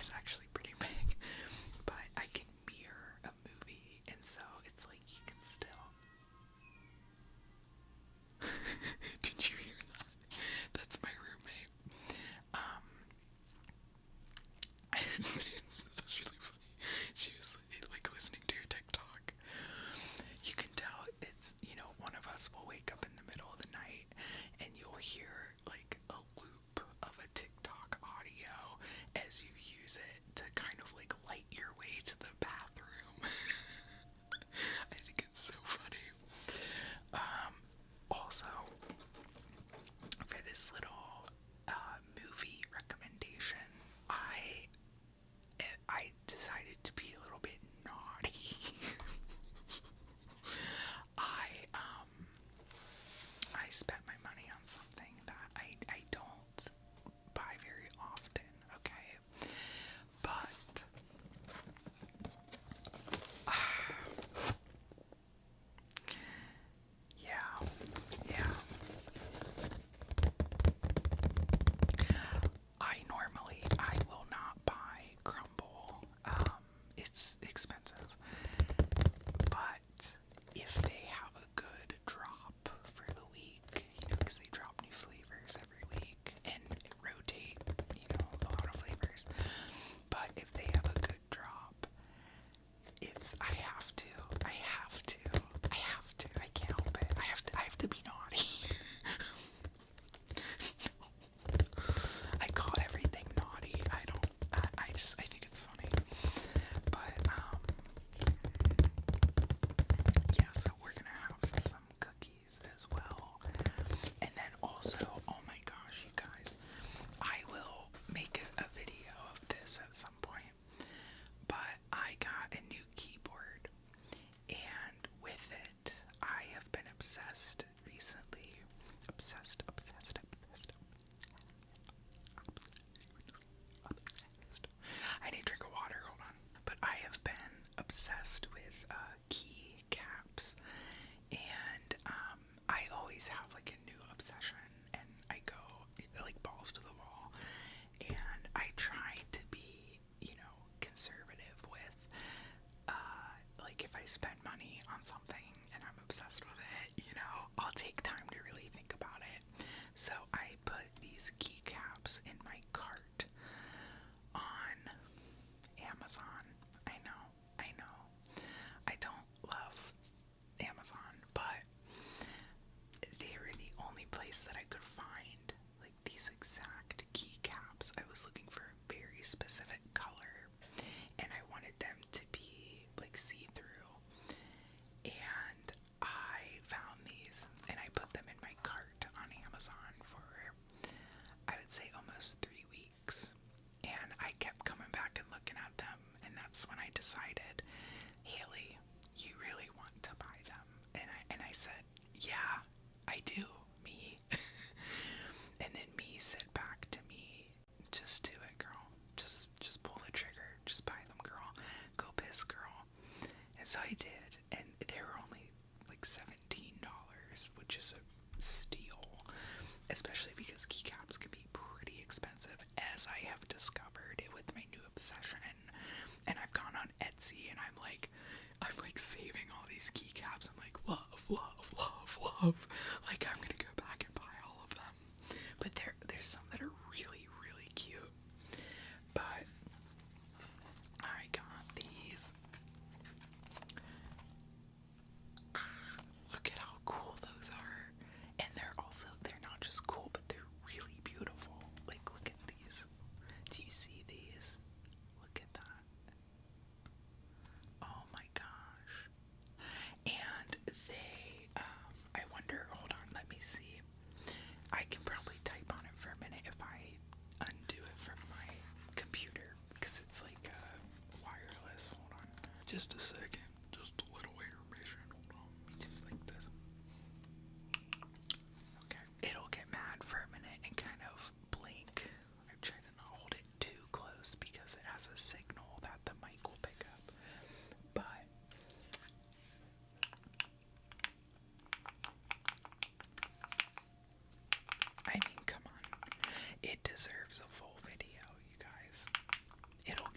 is actually pretty big, but I can mirror a movie, and so it's like you can still. Did you hear that? That's my roommate. That's really funny. She was like listening to your TikTok. You can tell it's, one of us will wake up in the middle of the night and you'll hear like a loop of a TikTok audio as you use it to kind of like light your way to the bathroom. I think it's so funny. Also, for this little movie recommendation, I decided to be a little bit naughty. I spent my money on something that I don't buy very often, okay? But yeah. I will not buy Crumbl. It's expensive. But if they have a good drop for the week, because they drop new flavors every week and rotate, a lot of flavors. But if they have a good drop, I have to, I can't help it. I have to be naughty. I call everything naughty. I think it's funny. But, yeah, so we're gonna have some cookies as well. And then also, oh my gosh, you guys, I will make a video of this at some point. But I got a new keyboard, and with it, I have been obsessed recently. Obsessed. I need a drink of water, hold on. But I have been obsessed with key caps, and I always have like a new obsession, and I go like balls to the wall, and I try to be, conservative with like if I spend money on something and I'm obsessed with it, I'll take time to really think about it. So I put these keycaps in my cart on Amazon. I know. I don't love Amazon, but they were the only place that I could find like these exact keycaps. I was looking for a very specific color, and I wanted them to be like see-through. And I found these, and I put them in my cart on Amazon for, I would say, almost 3 weeks. And I kept coming back and looking at them, and that's when I decided, Haley, you really want to buy them. And I said, yeah, I do, me. And then me said back to me, just do it, girl. Just pull the trigger. Just buy them, girl. Go piss, girl. And so I did, and they were only like $17, which is a steal, especially because keycaps can be pretty expensive, as I have discovered it with my new obsession. And I've gone on Etsy, and I'm like saving all these keycaps. I'm like, love. Like, I'm gonna go back and buy all of them. But there's some that are really, really cute. But I got these. Look at how cool those are. And they're not just cool, but they're really beautiful. Like, look at these. Do you see these? Look at that. Oh my gosh. And they, I wonder, hold on, let me see. I can probably type on it for a minute if I undo it from my computer, because it's like wireless. Hold on. Just a second. Just a little intermission. Hold on. Let me do it like this. Okay. It'll get mad for a minute and kind of blink. I try to not hold it too close because it has a signal that the mic will pick up. But I mean, come on. It deserves a full video, you guys. It'll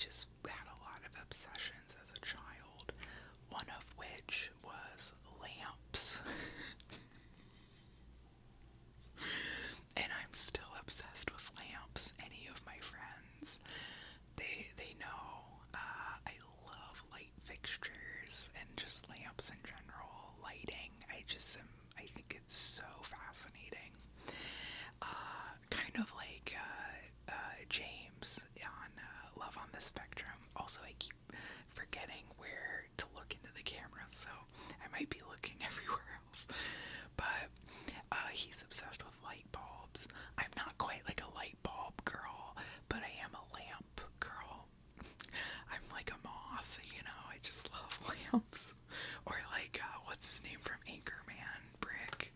just had a lot of obsessions as a child, one of which was lamps. And I'm still obsessed with lamps. Any of my friends, they know I love light fixtures and just lamps in general, lighting. I think it's so fascinating. Kind of like James on Love on the Spectrum. Also, I keep forgetting where to look into the camera, so I might be looking everywhere else. But he's obsessed with light bulbs. I'm not quite like a light bulb girl, but I am a lamp girl. I'm like a moth, you know, I just love lamps. Or like, what's his name from Anchorman? Brick.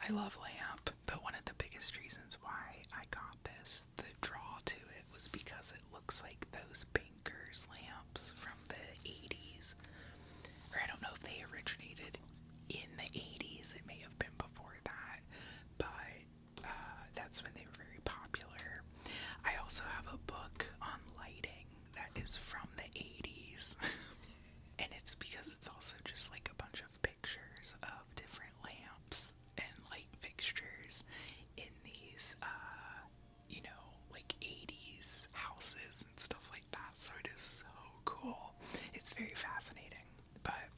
I love lamp, but one of the biggest reasons why I got this, the draw to it, was because it looks like those Bankers lamps from the 80s. Or I don't know if they originated in the 80s, it may have been before that, but that's when they were very popular. I also have a book on lighting that is from the 80s. And it's because it's also just like a bunch of pictures of different lamps and light fixtures in these, you know, like 80s houses and stuff like that. So it is so cool. It's very fascinating. But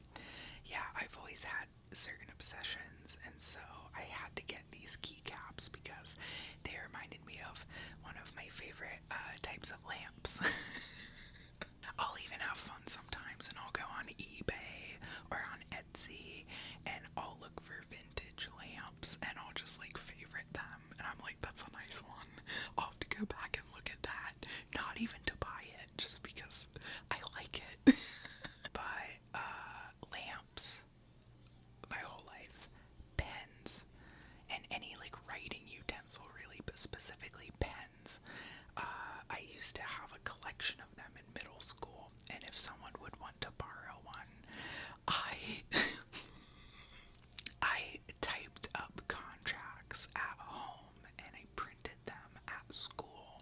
yeah, I've always had certain obsessions, and so I had to get these keycaps because they reminded me of one of my favorite types of lamps. I'll even have fun sometimes, and I'll go on eBay or on Etsy, and I'll look for vintage lamps, and I'll just like favorite them, and I'm like, that's a nice one. I'll have to go back and look at that, not even to buy it, just because I like it. But lamps, my whole life, pens, and any like writing utensil, really, but specifically pens. I used to have a collection of them in middle school, and if someone would want to borrow one, I typed up contracts at home and I printed them at school.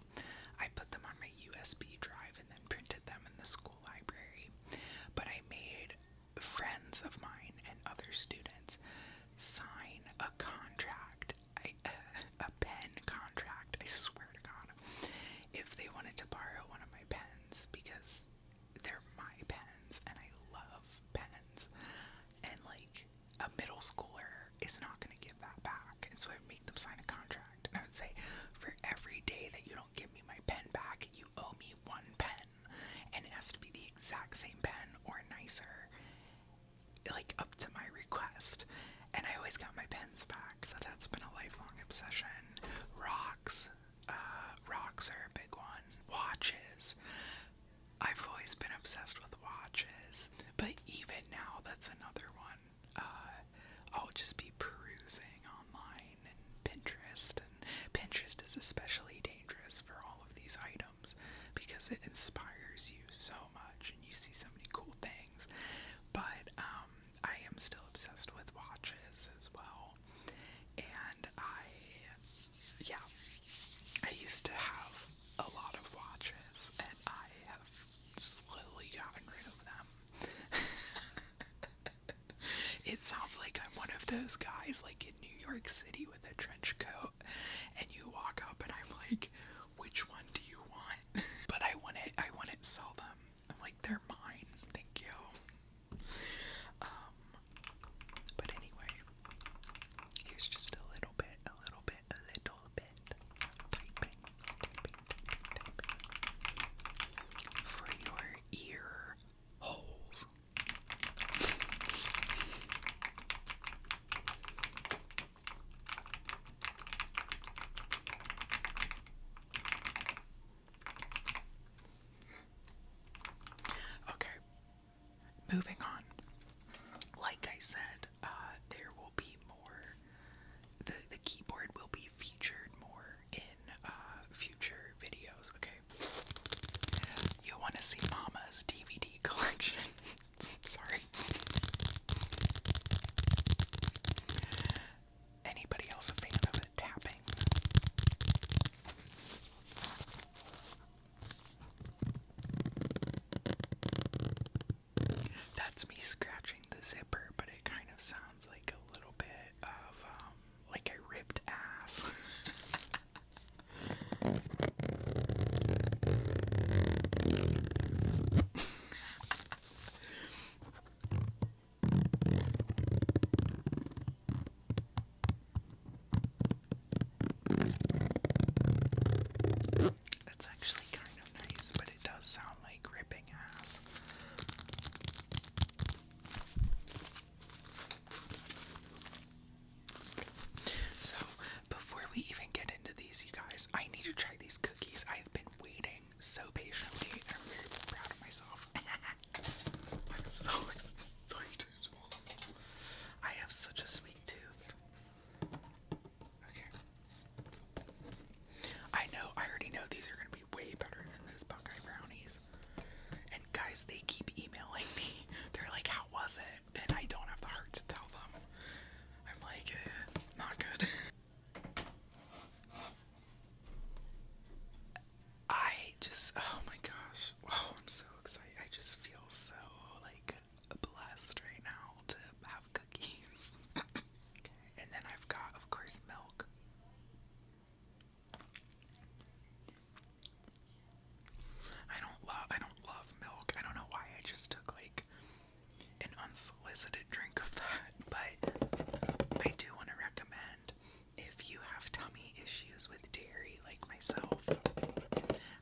I put them on my USB drive and then printed them in the school library. But I made friends of mine and other students sign a contract, a pen contract, I swear to God, if they wanted to borrow one of my pens, because they're my pens and I love pens, and like a middle schooler is not going to give that back, and so I would make them sign a contract, and I would say, for every day that you don't give me my pen back, you owe me one pen, and it has to be the exact same pen or nicer, like up to my request. And I always got my pens back, so that's been a lifelong obsession. Rocks are a big one. Watches. I've always been obsessed with watches, but even now, that's another one. I'll just be perusing online and Pinterest, and Pinterest is especially dangerous for all of these items because it inspires you so much and you see so many cool things. But I am still obsessed with watches as well, and I used to have a lot of watches, and I have slowly gotten rid of them. It sounds like I'm one of those guys like in New York City with a trench coat, and you walk up and I'm like, which one do you want? But I wouldn't sell them. I'm like, they're mine, thank you. But anyway, here's just a little bit typing for your ear holes. Okay, moving on. Like I said, there will be more. The keyboard will be featured more in future videos. Okay. You want to see Mama's DVD collection? Sorry. Anybody else a fan of it tapping? That's me scratching the zipper, but it kind of sounds like a little bit of, like I ripped ass. That's actually kind of nice, but it does sound like ripping ass. So, before we even get into these, you guys, I need to try these cookies. I've been waiting so patiently, and I'm very proud of myself. I'm so excited. I have such a sweet tooth. Okay. I know, I already know these are going to be way better than those Buckeye brownies. And guys, they keep emailing me. They're like, how was it? And I don't have the heart to tell them. I'm like, not good. Oh my gosh. Oh, I'm so excited. I just feel so, like, blessed right now to have cookies. Okay, and then I've got, of course, milk. I don't love milk. I don't know why I just took, like, an unsolicited drink of that, but I do want to recommend, if you have tummy issues with dairy like myself,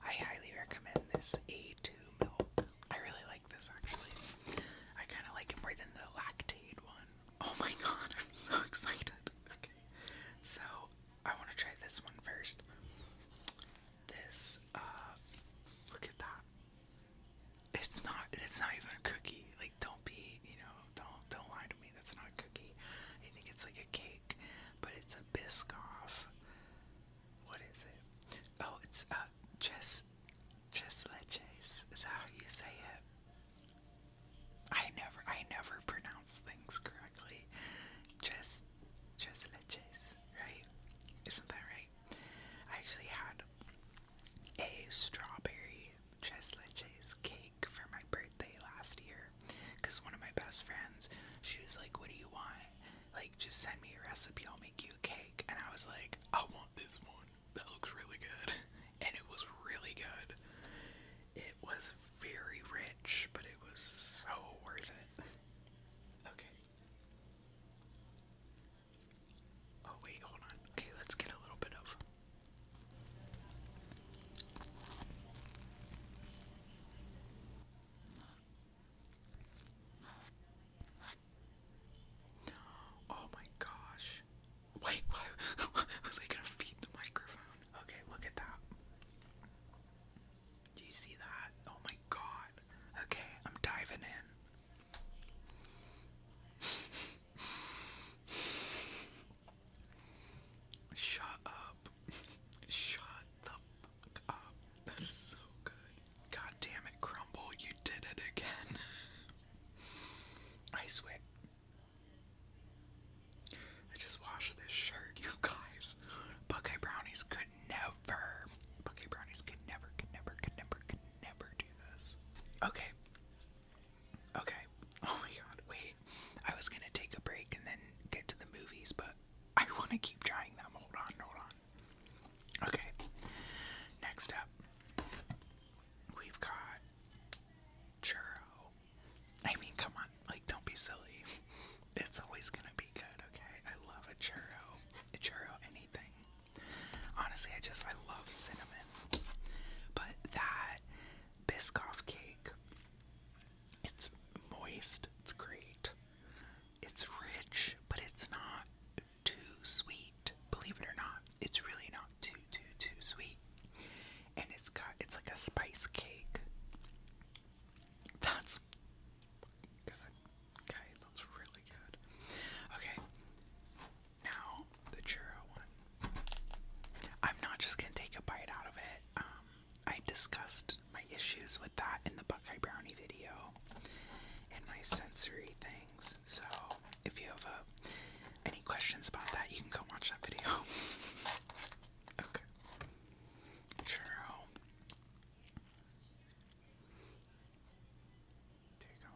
I highly recommend this A2 milk. I really like this, actually. I kind of like it more than the Lactaid one. Oh my god, I'm so excited. Okay, so I want to try this one first. This, look at that. It's not even a cookie. Like, don't be, don't lie to me. That's not a cookie. I think it's like a cake, but it's a Biscoff. What is it? Oh, it's tres leches. Is that how you say it? I never pronounce things correctly. Tres leches, right? Isn't that right? I actually had a strawberry tres leches cake for my birthday last year, because one of my best friends, she was like, what do you want? Like, just send me a recipe, I'll make you a cake. And I was like, I want this one. That looks really good. And it was really good. It was very rich, but it was so worth it. Okay. Oh wait, hold on. Okay, let's get a little bit of... Oh my gosh. Wait, why was I gonna feed the microphone? Okay, look at that. Do you see that? Oh my god. Okay, I'm diving in. Shut up. Shut the fuck up. That is so good. God damn it, Crumble, you did it again. I swear. I just washed this shirt, you guys. Buckeye brownies could never. Buckeye brownies could never do this. Okay. Okay. Oh my god, wait. I was gonna take a break and then get to the movies, but I want to keep trying them. Hold on. Okay. Next up, we've got churro. I mean, come on. Like, don't be silly. It's always gonna be good, okay? I love a churro. A churro, anything. Honestly, I love cinnamon. But that Biscoff cake, it's moist, it's great. It's rich, but it's not too sweet. Believe it or not, it's really not too sweet. And it's like a spice cake. That's good. Okay, that's really good. Okay, now the churro one. I'm not just gonna take a bite out of it. I discussed my issues with that in the Buckeye Brownie video and my sensory things. So if you have any questions about that, you can go watch that video. Okay. Churro. There you go.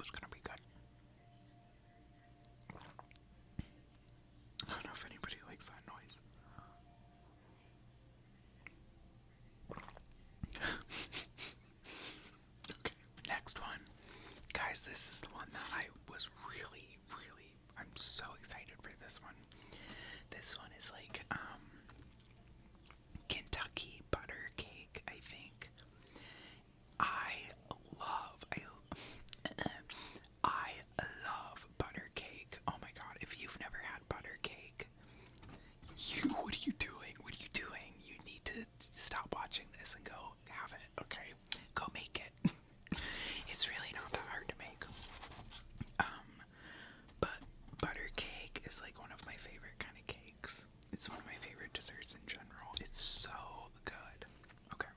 is gonna be good. I don't know if anybody likes that noise. Okay, next one. Guys, this is the one that I was really, I'm so excited for this one. This one is like, Kentucky butter cake, I think. I love butter cake. Oh my god, if you've never had butter cake, what are you doing? What are you doing? You need to stop watching this and go have it, okay? Go make it. It's really not that hard to make. But butter cake is like one of my favorite kind of cakes. It's one of my favorite desserts in general. It's so good. Okay.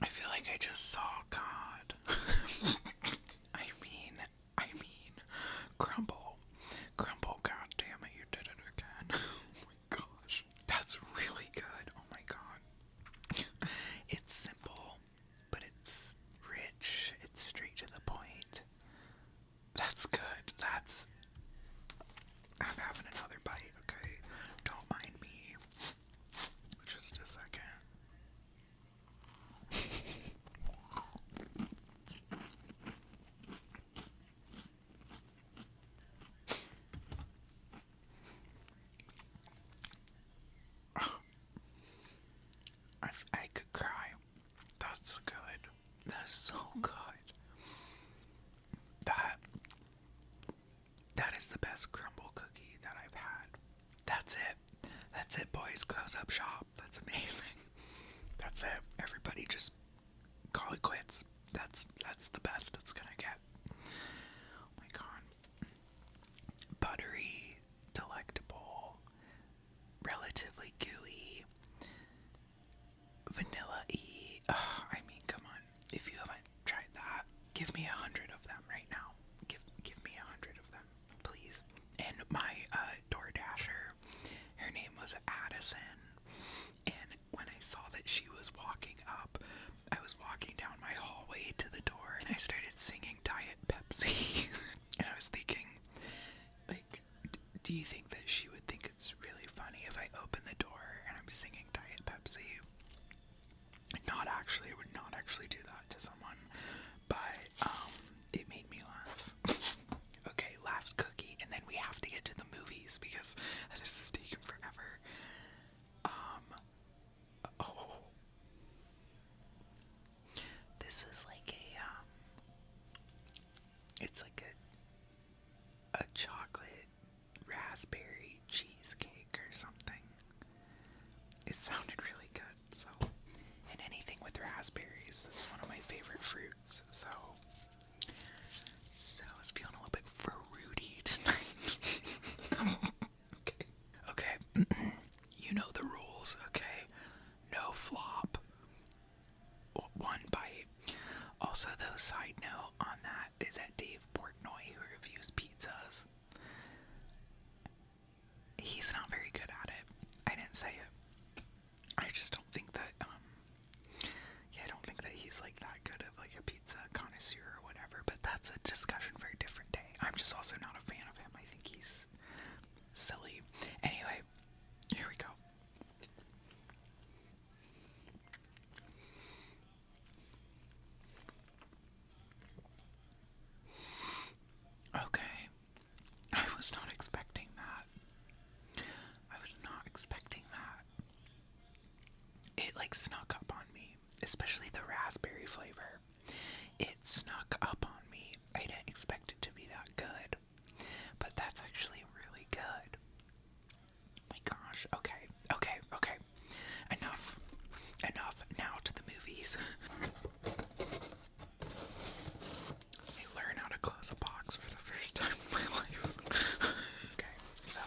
I feel like I just saw God. I mean, Crumble. Crumble, god damn it, you did it again. Oh my gosh. That's really good. Oh my god. It's simple, but it's rich. It's straight to the point. That's good. I'm having another bite, okay? Don't mind me. Just a second. I could cry. That's good. That's so good. That is the best crumble cookie that I've had. That's it. That's it, boys. Close up shop. That's amazing. That's it. Everybody just call it quits. That's the best it's gonna get. Oh my god. Buttery, delectable, relatively gooey, vanilla-y. I mean, come on. If you haven't tried that, give me 100 of them right now. Give me 100 of them, please. And my DoorDasher, her name was Addison, and when I saw that she was walking up, I was walking down my hallway to the door, and I started singing Diet Pepsi. And I was thinking, like, do you think that she would think it's really funny if I open the door and I'm singing Diet Pepsi? Not actually, I would not actually do that to someone, but it made me laugh. Okay, last cookie, and then we have to get to the movies because this is taking forever. Oh, this is like it's like a chocolate raspberry cheesecake or something. It sounded really good, so. And anything with raspberries, that's one of my favorite fruits, so I was feeling a little bit fruity tonight. Okay. You know the rules, okay? No flop. One bite. Also, though, side note on that is that Dave Portnoy, who reviews pizzas, he's not very good at it. I didn't say it. I just don't think that, I don't think that he's like that good of like a pizza connoisseur or whatever, but that's a discussion for a different day. I'm just also not a fan of him. I think he's silly. Anyway, here we go. Okay. I was not expecting that. I was not expecting that. It like snuck up on me, especially the raspberry flavor. It snuck up on me. I didn't expect it to be that good, but that's actually really good. Oh my gosh. Okay. Enough. Now to the movies. I learned how to close a box for the first time in my life. Okay, so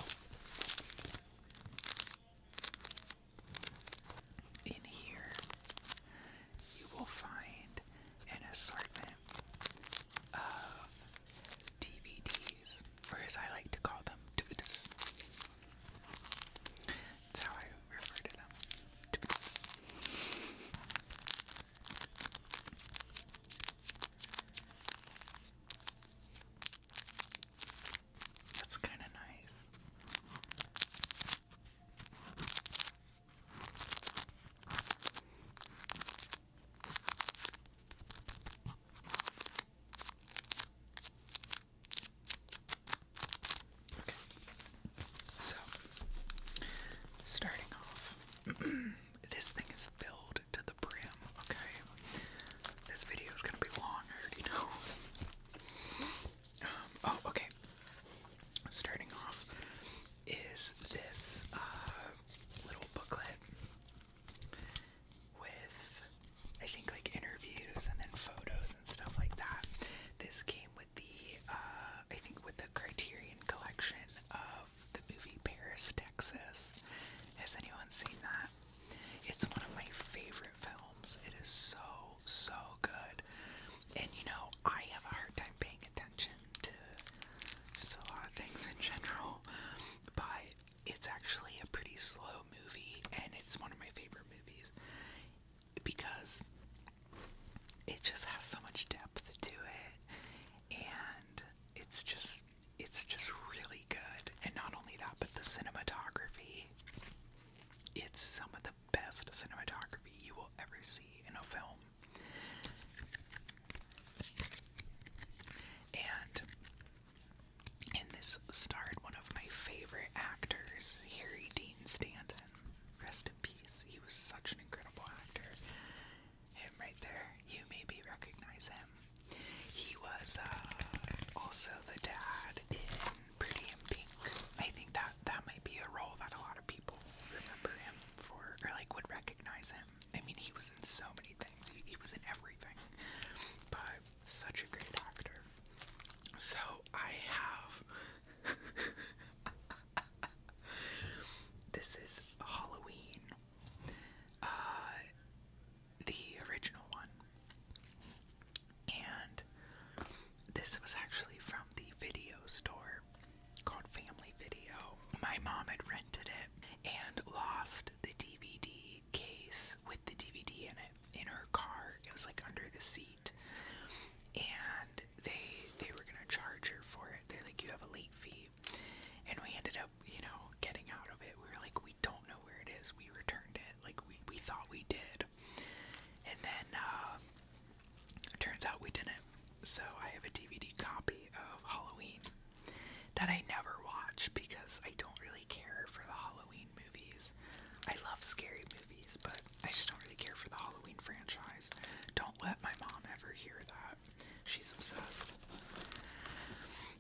scary movies, but I just don't really care for the Halloween franchise. Don't let my mom ever hear that. She's obsessed.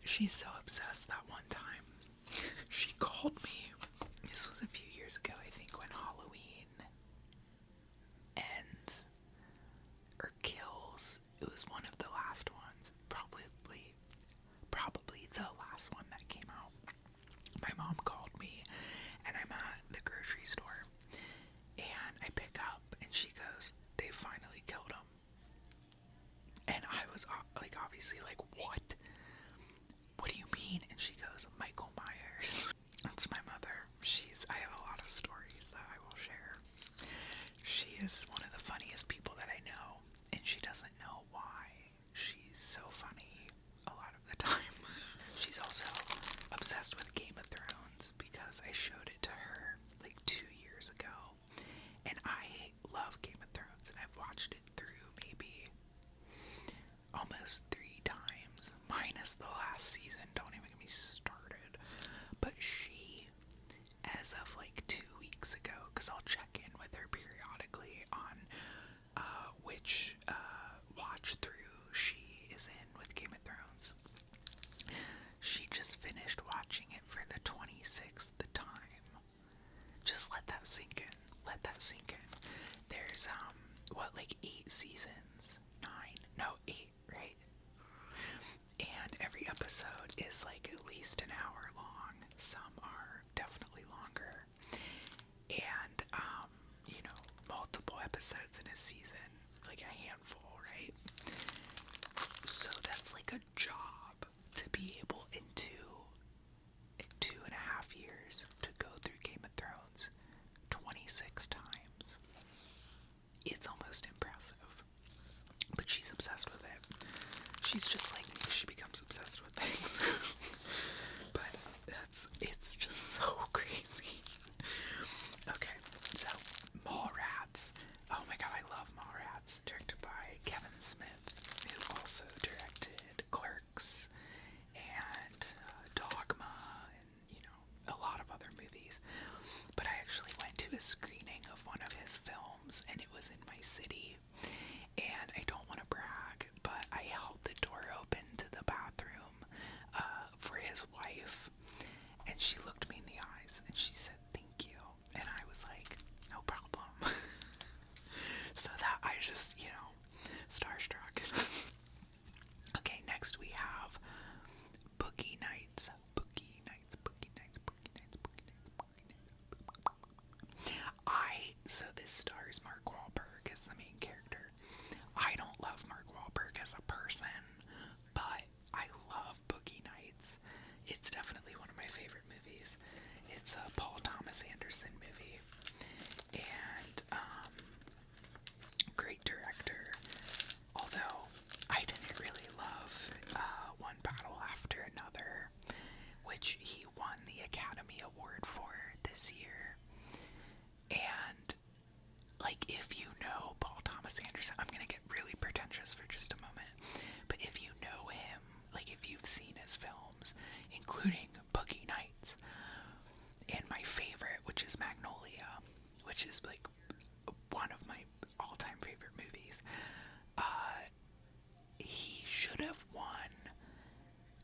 She's so obsessed that one time she called me. This was a few years ago, I think, when Halloween ends or kills. It was one of the last ones. Probably the last one that came out. My mom called me, and I'm at the grocery store, and I pick up, and she goes, "They finally killed him." And I was like, obviously, like, what? What do you mean? And she goes, "Michael Myers." That's my mother. I have a lot of stories that I will share. She is one of the funniest people that I know, and she doesn't know why. She's so funny a lot of the time. She's also obsessed with Game of Thrones because I showed it to her like 2 years ago, and I love Game of Thrones, and I've watched it through maybe almost 3 times, minus the last season. Don't even get me started. But she, as of like 2 weeks ago, because I'll check in with her periodically on which watch through she is in with Game of Thrones, she just finished watching it for the 26th time. Just let that sink in. Let that sink in. There's like 8 seasons? 9? No, 8, right? And every episode is like at least an hour long. Some are definitely longer. And, multiple episodes in a season, like a handful, right? So that's like a job to be able in 2.5 years to go through Game of Thrones 26 times. It's almost impressive. But she's obsessed with it. She's just like me. She becomes obsessed with things. But it's just so crazy. Okay, so Mallrats. Oh my god, I love Mallrats. Directed by Kevin Smith, who also directed Clerks and Dogma and, a lot of other movies. But I actually went to a screening of one of his films, and it was in my city. And I don't want to brag, but I held the door open to the bathroom for his wife, and she looked me in the eyes and she said, "Thank you." And I was like, "No problem." So that I just, starstruck. Okay, next we have Boogie Nights. Boogie Nights, Boogie Nights, Boogie Nights, Boogie Nights, Boogie Nights. So this stars Mark Wahlberg as the main character. I don't love Mark Wahlberg as a person, but I love Boogie Nights. It's definitely one of my favorite movies. It's a Paul Thomas Anderson movie, and great director. Although I didn't really love One Battle After Another, which he won the Academy Award for this year. And like, if you know Paul Thomas Anderson, I'm gonna get really pretentious for just a moment, but if you know him, like if you've seen his films, including Boogie Nights, and my favorite, which is Magnolia, which is like one of my all-time favorite movies, he should have won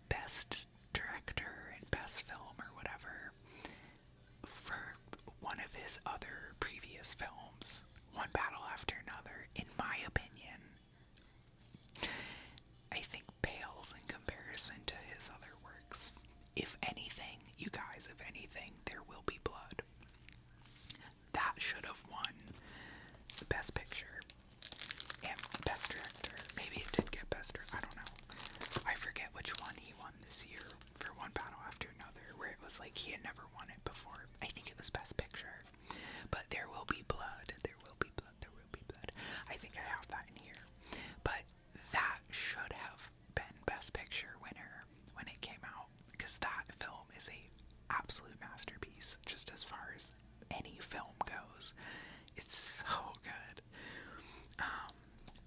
Best Director and Best Film or whatever for one of his other previous films, One Battle After Another. In my opinion, I think pales in comparison to his other works. If anything, you guys, if anything, There Will Be Blood. That should have won the Best Picture and Best Director. Maybe it did get Best Director, I don't know. I forget which one he won this year for One Battle After Another, where it was like he had never won it before. I think it was Best Picture. But There Will Be Blood, There Will Be Blood, There Will Be Blood. I think I have that in here. But that should have been Best Picture winner when it came out, because that film is a absolute masterpiece, just as far as any film goes. It's so good.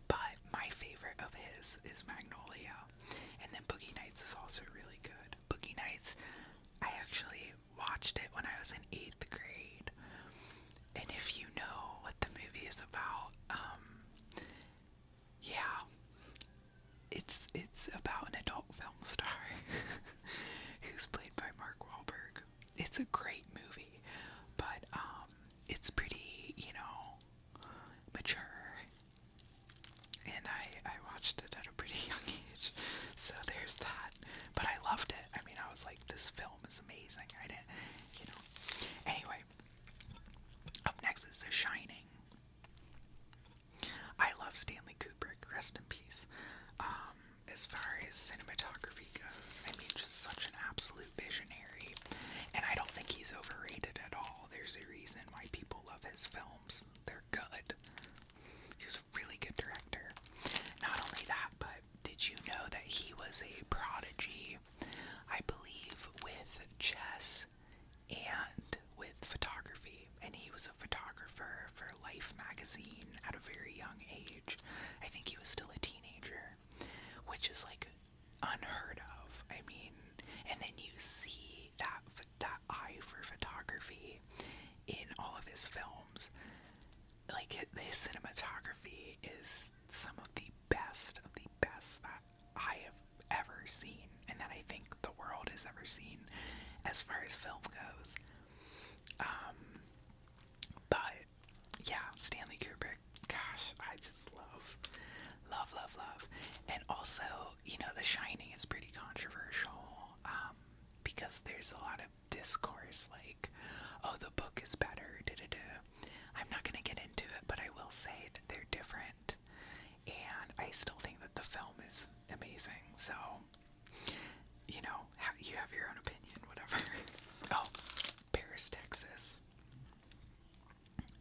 But my favorite of his is Magnolia, and then Boogie Nights is also really good. Boogie Nights, I actually watched it when I was in it's a great movie, but it's pretty, mature. And I watched it at a pretty young age, so there's that. But I loved it. I mean, I was like, this film is amazing. I didn't, Anyway, up next is The Shining. I love Stanley Kubrick, rest in peace. As far as cinematography goes, I mean, just such an absolute visionary. And I don't think he's overrated at all. There's a reason why people love his films. They're good. He was a really good director. Not only that, but did you know that he was a prodigy, I believe, with chess and with photography? And he was a photographer for Life magazine at a very young age. I think he was still a teenager, which is like unheard of. I mean, and then you see that eye for photography in all of his films. Like, his cinematography is some of the best that I have ever seen, and that I think the world has ever seen as far as film goes. But yeah, Stanley Kubrick, gosh, I just love. And also, The Shining is pretty controversial, because there's a lot of discourse like, oh, the book is better, I'm not going to get into it, but I will say that they're different, and I still think that the film is amazing, so, you have your own opinion, whatever. Oh, Paris, Texas.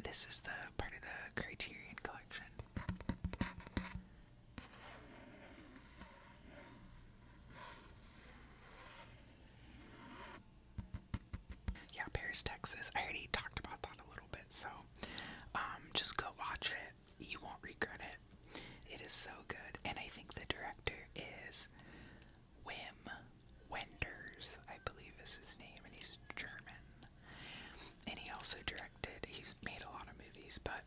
This is the part of the Criterion Collection. Yeah, Paris, Texas. I already talked about that a little bit, so just go watch it. You won't regret it. It is so good. And I think the director is Wim Wenders, I believe is his name, and he's German. And he also he's made a lot of movies, but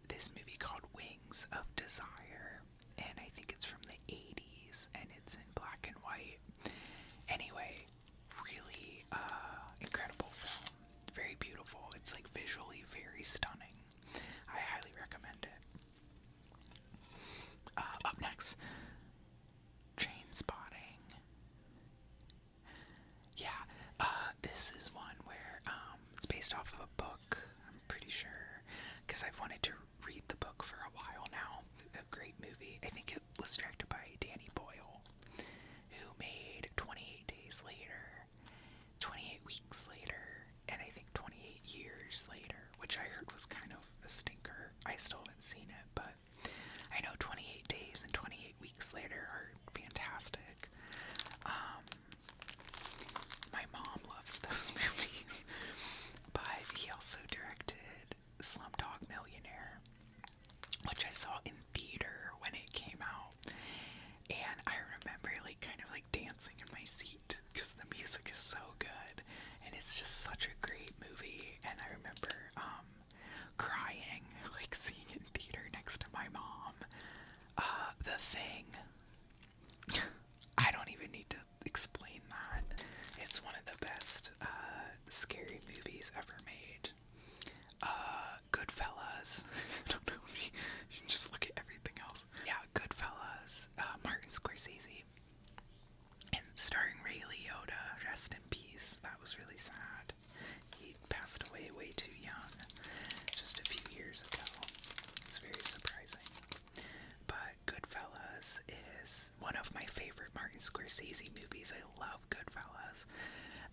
this movie called Wings of Desire, and I think it's from the 80s, and it's in black and white. Anyway, really incredible film. Very beautiful. It's like visually very stunning. I highly recommend it. Up next, Trainspotting. Yeah, this is one where it's based off of a book, I'm pretty sure, because I've wanted to read the book for a while now. A great movie. I think it was directed by Danny Boyle, who made 28 Days Later, 28 Weeks Later, and I think 28 Years Later, which I heard was kind of a stinker. I still haven't seen it, but I know 28 Days and 28 Weeks Later are fantastic. My mom loves those movies, but he also directed Slumdog Millionaire, which I saw in theater when it came out, and I remember kind of dancing in my seat because the music is so good, and it's just such a great movie. And I remember crying, seeing it in theater next to my mom. The Thing. I don't even need to explain that. It's one of the best scary movies ever made. Goodfellas. I don't know. You can just look at everything else. Yeah, Goodfellas. Martin Scorsese. And starring Ray Liotta. Rest in peace. That was really sad. He passed away way too young. Just a few years ago. It's very surprising. But Goodfellas is one of my favorite Martin Scorsese movies. I love Goodfellas.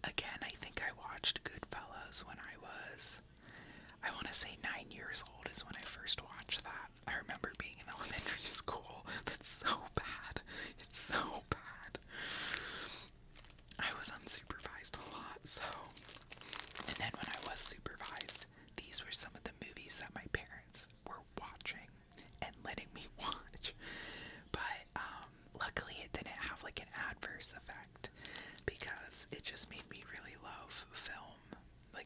Again, I think I watched Goodfellas when I want to say 9 years old is when I first watched that. I remember being in elementary school. That's so bad. It's so bad. I was unsupervised a lot, so. And then when I was supervised, these were some of the movies that my parents were watching and letting me watch. But luckily it didn't have an adverse effect, because it just made me really love film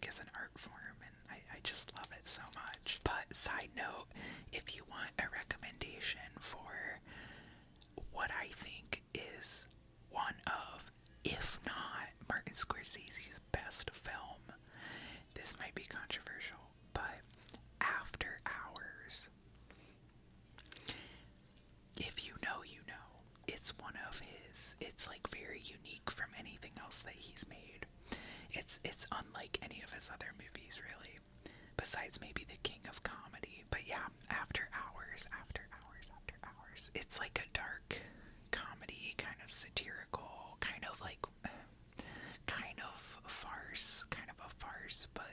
as an art form, and I just love it so much. But side note, if you want a recommendation for what I think is one of, if not Martin Scorsese's best film, besides maybe the king of comedy. But yeah, After Hours, After Hours, After Hours. It's like a dark comedy, kind of satirical, kind of a farce, but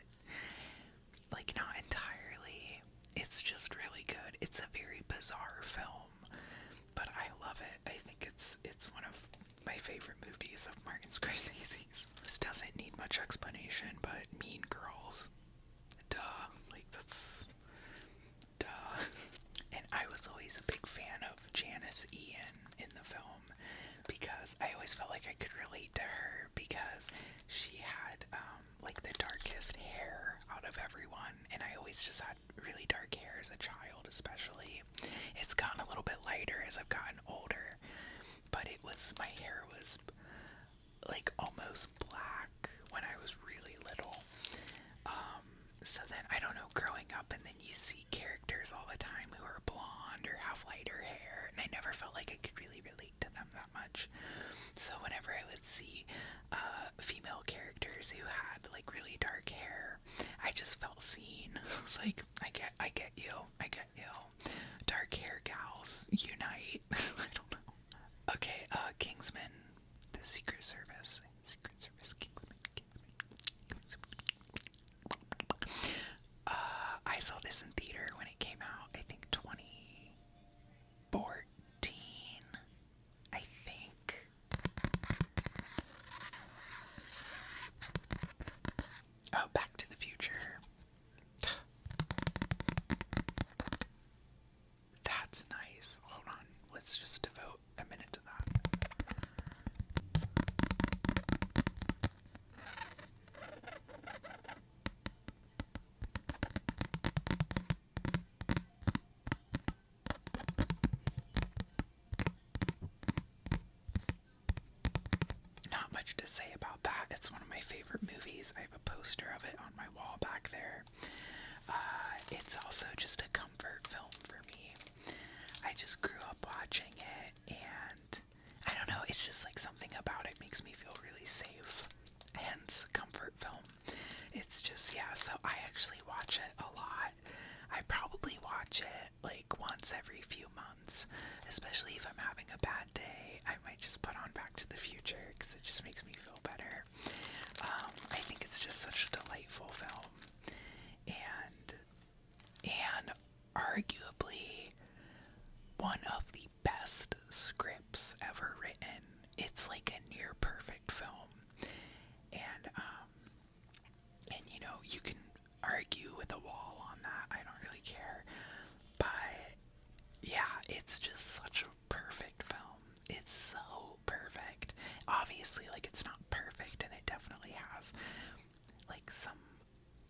like not entirely. It's just really good. It's a very bizarre film, but I love it. I think it's one of my favorite movies of Martin Scorsese's. This doesn't need much explanation, but Mean Girls. Duh. Like, that's... Duh. And I was always a big fan of Janice Ian in the film because I always felt like I could relate to her because she had, like, the darkest hair out of everyone, and I always just had really dark hair as a child, especially. It's gotten a little bit lighter as I've gotten older, but my hair was like almost black when I was really little. So then, I don't know, growing up and then you see characters all the time who are blonde or have lighter hair, and I never felt like I could really relate to them that much. So whenever I would see female characters who had like really dark hair, I just felt seen. I was like, I get you. Dark hair gals, unite. I don't know. Okay, Kingsman, the Secret Service, Kingsman. I saw this in theater when it came out, I think 2014, I think. Oh, Back to the Future. That's nice. Hold on, let's just devote a minute to that. Not much to say about that. It's one of my favorite movies. I have a poster of it on my wall back there. It's also just a comfort film for me. I just grew up watching it, and I don't know, it's just like something about it makes me feel really safe. Hence, comfort film. It's just, yeah, so I actually watch it a lot. I probably watch it like once every few months, especially if I'm having a bad day. I might just put on Back to the Future because it just makes me feel better. I think it's just such a delightful film, and arguably one of the best scripts ever written. It's like a near perfect film, and you know, you can argue with a wall on that. I don't really care, but yeah, it's just such a perfect film. It's so perfect. Obviously, like, it's not perfect, and it definitely has like some,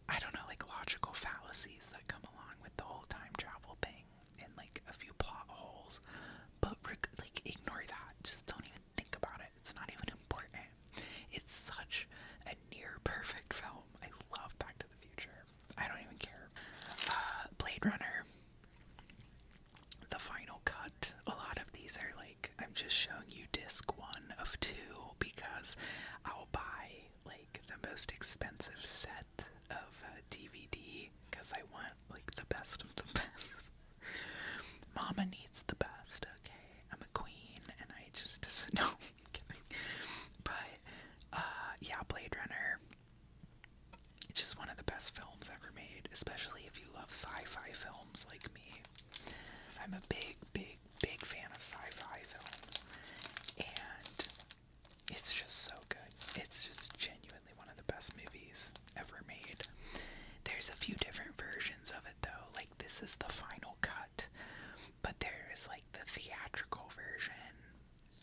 I don't know, like logical fallacies that come along with the whole time travel thing and like a few plot holes, but like, ignore that. Just don't even think about it. It's not even important. It's such a near perfect film. I love Back to the Future. I don't even care. Blade Runner, the final cut. A lot of these are like, I'm just showing you disc 1 of 2 because I'll buy like the most expensive set of DVD because I want like the best of the best. Mama needs the best, okay? I'm a queen and I just, no, I'm kidding. But, yeah, Blade Runner, it's just one of the best films ever made, especially if you love sci-fi films like me. I'm a big fan of sci-fi films, and it's just so good. It's just genuinely one of the best movies ever made. There's a few different versions of it though, like this is the final cut, but there is like the theatrical version.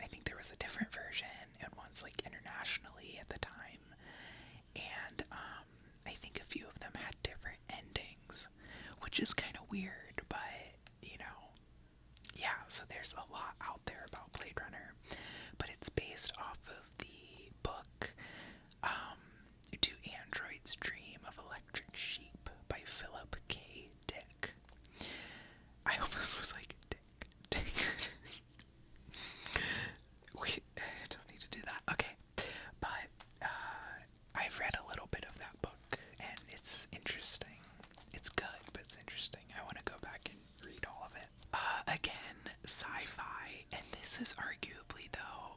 I think there was a different version, and one's like internationally at the time, and I think a few of them had different endings, which is kind of weird, but you know, yeah, so there's a lot out there about Blade Runner, but it's based off of the book, Do Androids Dream of Electric Sheep by Philip K. Dick. I almost was like, Dick. Wait, I don't need to do that. Okay, but I've read a little bit of that book, and it's interesting. This is arguably, though,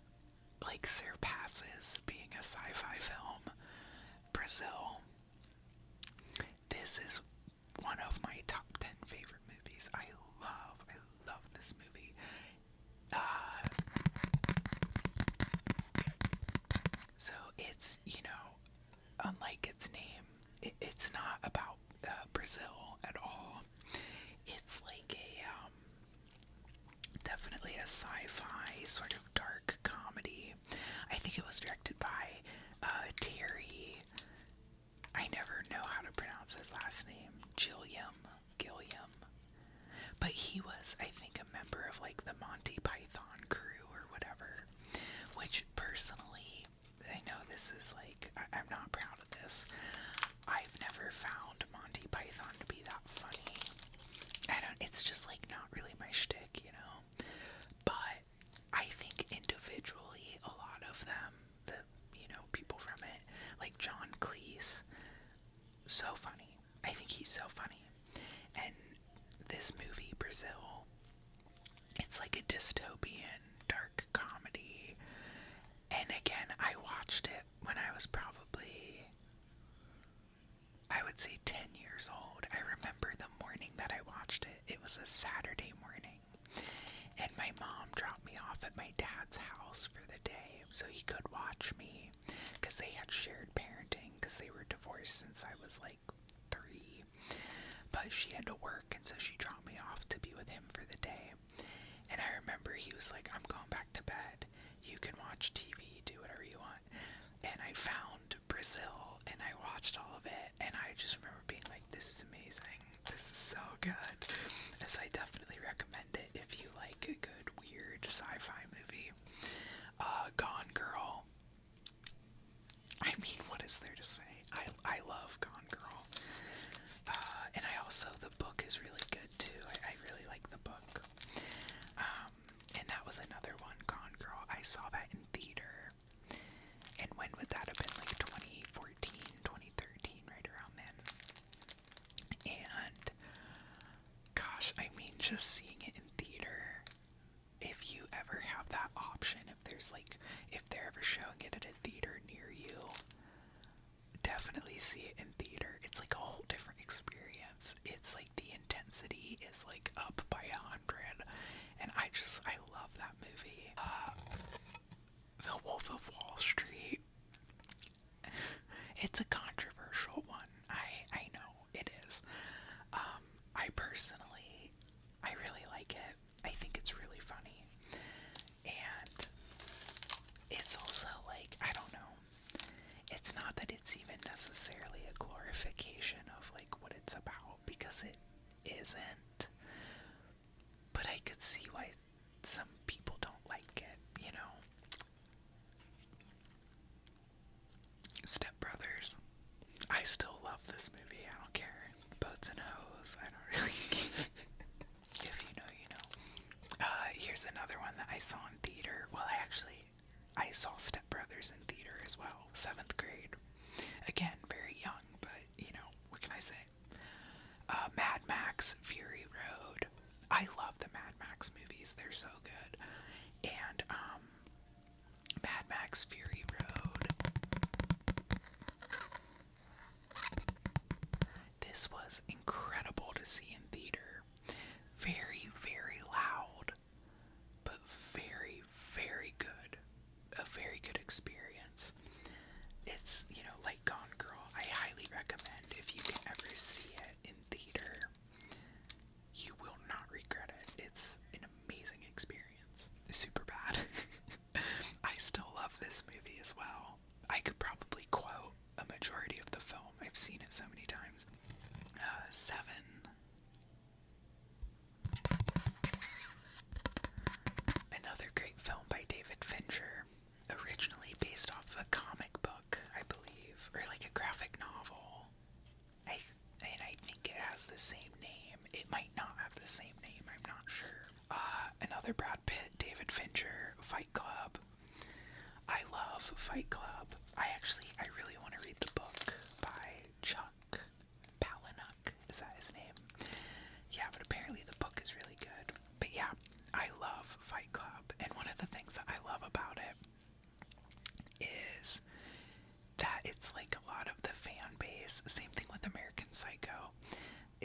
like surpasses being a sci-fi film. Brazil. This is one of my top 10 favorite movies. I love this movie. So it's, unlike its name, it's not about Brazil at all. It's like definitely a sci-fi sort of dark comedy. I think it was directed by Terry. I never know how to pronounce his last name. Gilliam. But he was, I think, a member of like the Monty Python crew or whatever. Which personally, I know this is like, I'm not proud of this. I've never found Monty Python to be that funny. It's just like not really my shtick, But I think individually, a lot of them, the people from it, like John Cleese, so funny. I think he's so funny. And this movie, Brazil, it's like a dystopian, dark comedy. And again, I watched it when I was probably, I would say 10 years old. I remember the morning that I watched it. It was a Saturday morning. And my mom dropped me off at my dad's house for the day so he could watch me, because they had shared parenting because they were divorced since I was like 3. But she had to work, and so she dropped me off to be with him for the day. And I remember he was like, I'm going back to bed. You can watch TV, do whatever you want. And I found Brazil, and I watched all of it, and I just remember being like, this is amazing. This is so good. And so I definitely recommend it if you like a good, weird sci-fi movie. Gone Girl. I mean, what is there to say? I love Gone Girl. And the book is really good too. I really like the book. And that was another one, Gone Girl. I saw that in theater. And when would that have been? Like 2014, 2013, right around then. And gosh, I mean, just seeing it in theater, if you ever have that option, if they're ever showing it at a theater near you, definitely see it in theater. It's like a whole different experience. It's like the intensity is like up by 100, and I love that movie. The Wolf of Wall Street. It's a controversial one. I know it is. I really like it. I think it's really funny. And it's also like, I don't know. It's not that it's even necessarily a glorification of like what it's about, because it isn't. But I could see why some people don't like it, Step Brothers. I still love this movie. I don't care. Boats and hoes. I don't really care. If you know, you know. Here's another one that I saw in theater. Well, I saw Step Brothers in theater as well. 7th grade. Again, very young, but what can I say? Mad Max Fury Road. I love the Mad Max movies. They're so good. And Mad Max Fury Road. This was incredible to see in theater. Very, very loud, but very, very good. A very good experience. It's, like Gone Girl. I highly recommend, if you can ever see it in theater, you will not regret it. It's an amazing experience. Super bad. I still love this movie as well. I could probably quote a majority of the film. I've seen it so many times. 7. Another great film by David Fincher, originally based off of a comic book, I believe, or like a graphic novel. I think it has the same name. It might not have the same name, I'm not sure. Another Brad Pitt, David Fincher, Fight Club. I love Fight Club. I really want to read the book by Chuck Palahniuk. Is that his name? Yeah, but apparently the book is really good. But yeah, I love Fight Club. And one of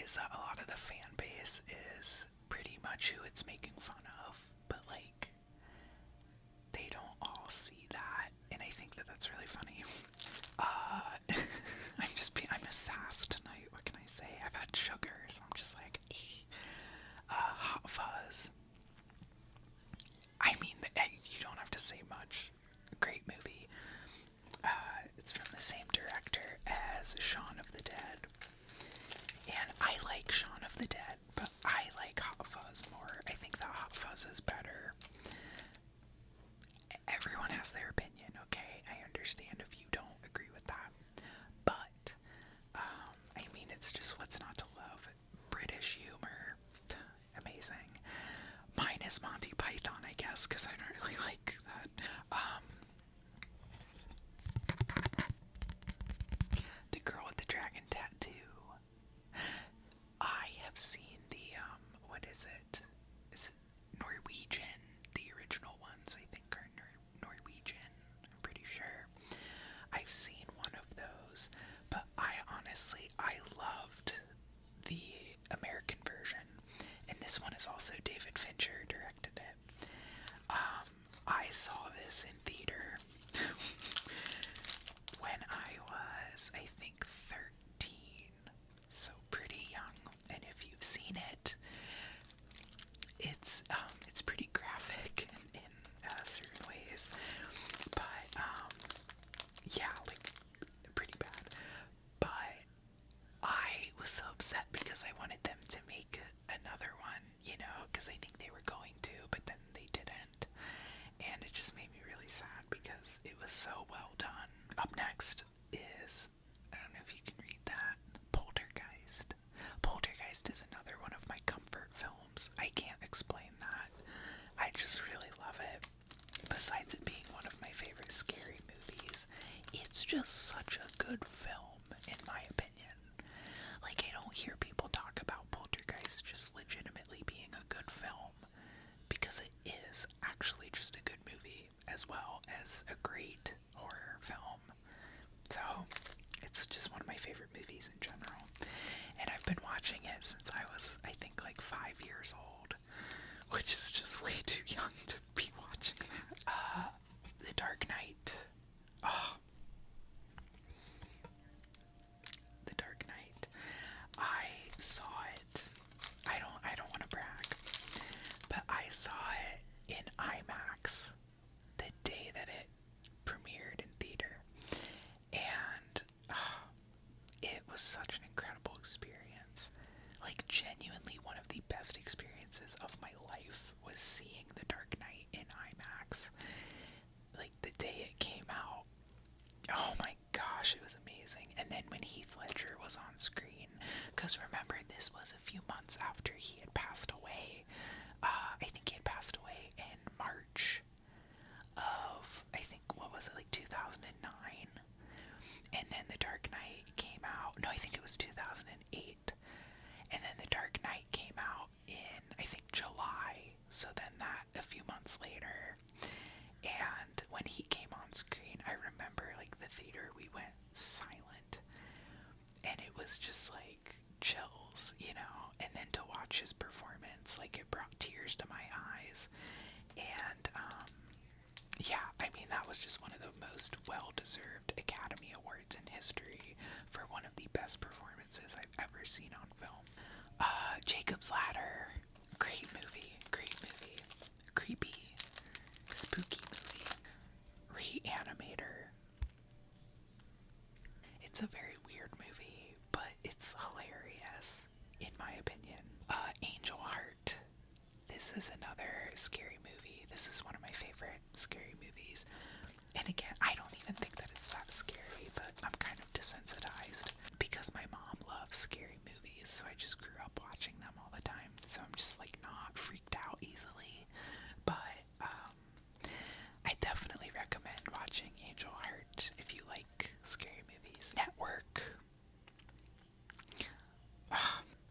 is that a lot of the fan base is pretty much who it's making fun of, but like they don't all see that, and I think that that's really funny. I'm a sass tonight. What can I say? I've had sugar, so I'm just like, Hot Fuzz. I mean, you don't have to say much. Great movie. It's from the same director as Shaun of the Dead. And I like Shaun of the Dead, but I like Hot Fuzz more. I think that Hot Fuzz is better. Everyone has their opinion, okay? I understand if you don't agree with that. But, I mean, it's just what's not to love. British humor. Amazing. Mine is Monty Python, I guess, because I don't really like that. The Girl with the Dragon Tattoo. I have seen the, what is it? Is it Norwegian? The original ones, I think, are Norwegian. I'm pretty sure. I've seen one of those, but I loved the American version. And this one is also David Fincher directed it. I saw this in theater when I was, I think, 13, so pretty young. And if you've seen it, it's pretty graphic in certain ways, but yeah, like pretty bad. But I was so upset because I wanted them to make another one, you know, because I think they were going to, but then they didn't. And it just made me really sad because it was so well done. Up next is, I don't know if you can read that, Poltergeist. Poltergeist is another one of my comfort films. I can't explain that. I just really love it. Besides it being one of my favorite scary movies, it's just such a good film, in my opinion. Like, I don't hear people talk about Poltergeist just legitimately being a good film, because it is actually just a good movie, as well as a great horror film. So, it's just one of my favorite movies in general. And I've been watching it since I was, I think, like 5 years old, which is just way too young to be watching that. The Dark Knight. Oh. The Dark Knight. I saw it. I don't want to brag, but I saw it in IMAX the day that it premiered in theater, and it was such an incredible experience. Like, genuinely one of the best experiences of my life was seeing The Dark Knight in IMAX. Like, the day it came out, oh my gosh, it was amazing. And then when Heath Ledger was on screen, because remember, this was a few months after he had passed away. I think he had passed away in March of, I think, what was it, like 2009? And then The Dark Knight came out, no, I think it was 2008. And then The Dark Knight came out in, I think, July. So then that, a few months later. And when he came on screen, I remember, like, the theater, we went silent. And it was just, like, chills, you know? And then to watch his performance, like, it brought tears to my eyes. And, yeah, I mean, that was just one of the most well-deserved Academy Awards in history for one of the best performances I've ever seen on film. Jacob's Ladder, great movie, creepy, spooky movie. Reanimator. It's a very weird movie, but it's hilarious, in my opinion. Angel Heart. This is another scary movie. This is one of my favorite scary movies. And again, I don't even think that it's that scary, but I'm kind of desensitized because my mom loves scary movies, so I just grew up watching them all the time. So I'm just like not freaked out easily. But I definitely recommend watching Angel Heart if you like scary movies. Network.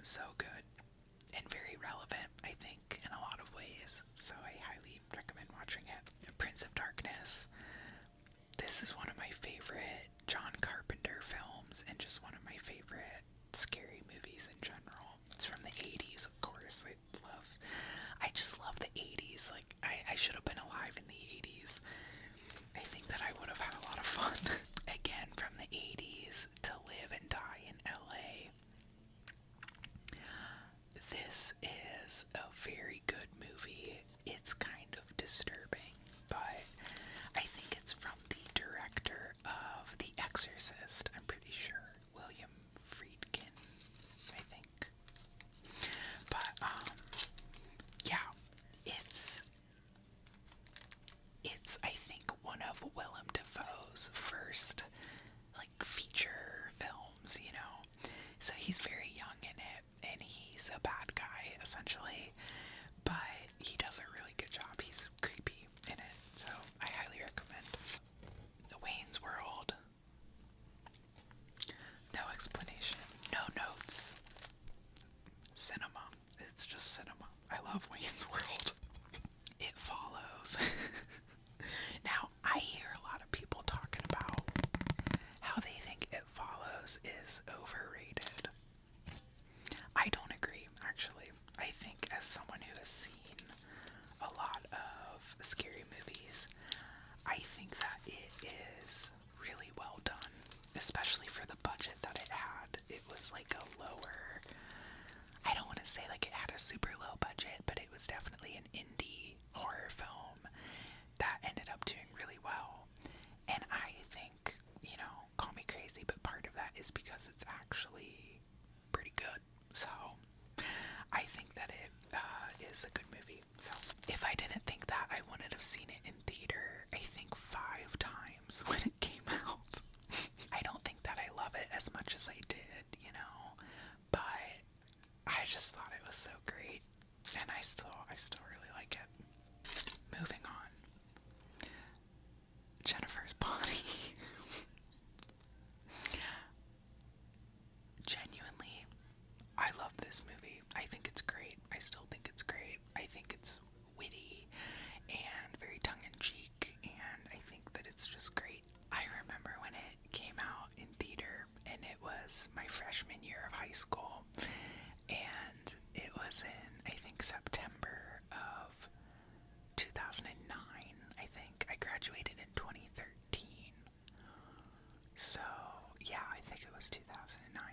So good. And very relevant, I think, in a lot of ways. So I highly recommend watching it. Prince of Darkness. This is one of my favorite John Carpenter films and just one of my favorite scary movies in general. He's very young in it, and he's a bad guy, essentially, but he does a really good job. He's creepy in it, so I highly recommend. Wayne's World. No explanation, no notes. Cinema. It's just cinema. I love Wayne's World. It Follows. Now, I hear a lot of people talking about how they think It Follows is overrated. I don't agree, actually. I think, as someone who has seen a lot of scary movies, I think that it is really well done, especially for the budget that it had. It was like a lower, I don't want to say like it had a super low budget, but it was definitely an indie horror film that ended up doing really well. And I think, call me crazy, but part of that is because it's actually pretty good. So I think that it is a good movie. So if I didn't think that, I wouldn't have seen it in theater, I think 5 times when it came out. I don't think that I love it as much as I did, but I just thought it was so great, and I still really like it. Moving on. Jennifer's Body. Genuinely, I love this movie. I think it's great. I still think it's great. I think it's witty and very tongue-in-cheek, and I think that it's just great. I remember when it came out in theater, and it was my freshman year of high school, and it was in, I think, September of 2009, I think. I graduated in 2013. So, yeah, I think it was 2009.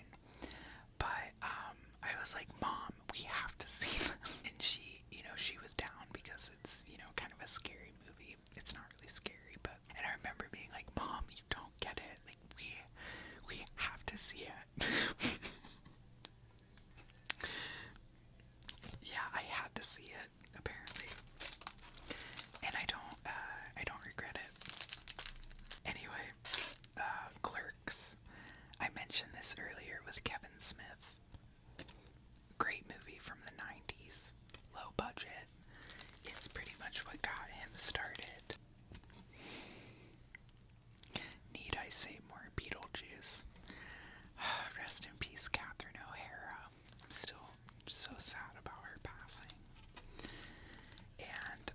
But, I was like, Mom, we have to see this. And she was down because it's, kind of a scary movie. It's not really scary, but, and I remember being like, Mom, you don't get it. Like, we have to see it. Yeah, I had to see it, apparently. And I don't regret it. Anyway, Clerks. I mentioned this earlier with Kevin Smith. Great movie from the 90s. Low budget. It's pretty much what got him started. Need I say more Beetlejuice? Rest in peace, Catherine O'Hara. I'm still so sad about her passing. And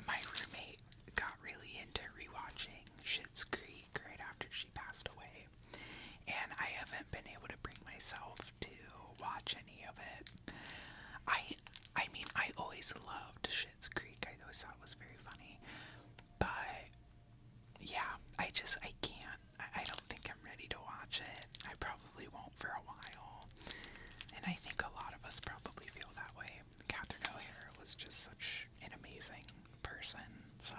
my roommate got really into rewatching Schitt's Creek right after she passed away, and I haven't been able to bring myself to watch any of it. I mean, I always loved Schitt's Creek. I always thought it was very funny, but yeah, I can't. I don't think I'm ready to watch it. I probably won't for a while, and I think a lot of us probably feel that way. Catherine O'Hara was just such an amazing person. So,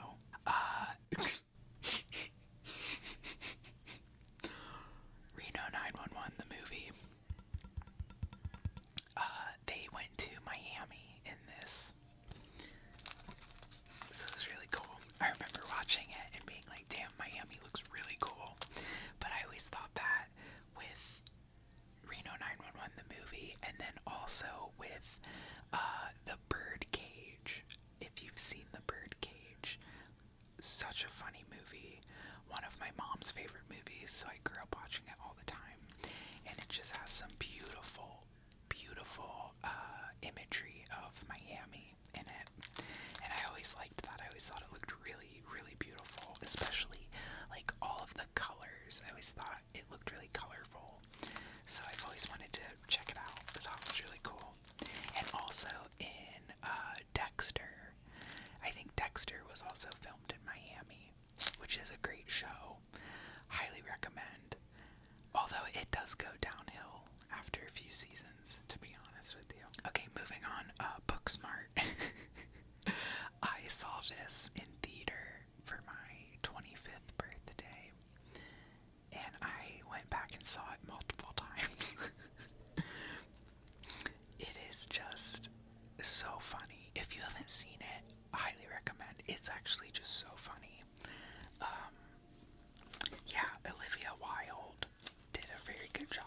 Reno 911, the movie. They went to Miami in this, so it was really cool. I remember watching it and being like, damn, Miami looks really cool. But I always thought that with Reno 911, the movie, and then also with The Birdcage. If you've seen The Birdcage, such a funny movie. One of my mom's favorite movies, so I grew up watching it all the time. And it just has some beautiful, beautiful imagery of Miami in it. And I always liked that. I always thought it looked really, really beautiful, especially like all of the colors. I always thought it looked really colorful. So I've always wanted to check it out. I thought it was really cool. And also in Dexter. I think Dexter was also filmed in Miami, which is a great show. Highly recommend. Although it does go downhill after a few seasons, to be honest with you. Okay, moving on. Booksmart. I saw this in theater for my 25th birthday, and I went back and saw it multiple times. It is just so funny. If you haven't seen it, highly recommend. It's actually just so funny. Yeah, Olivia Wilde did a very good job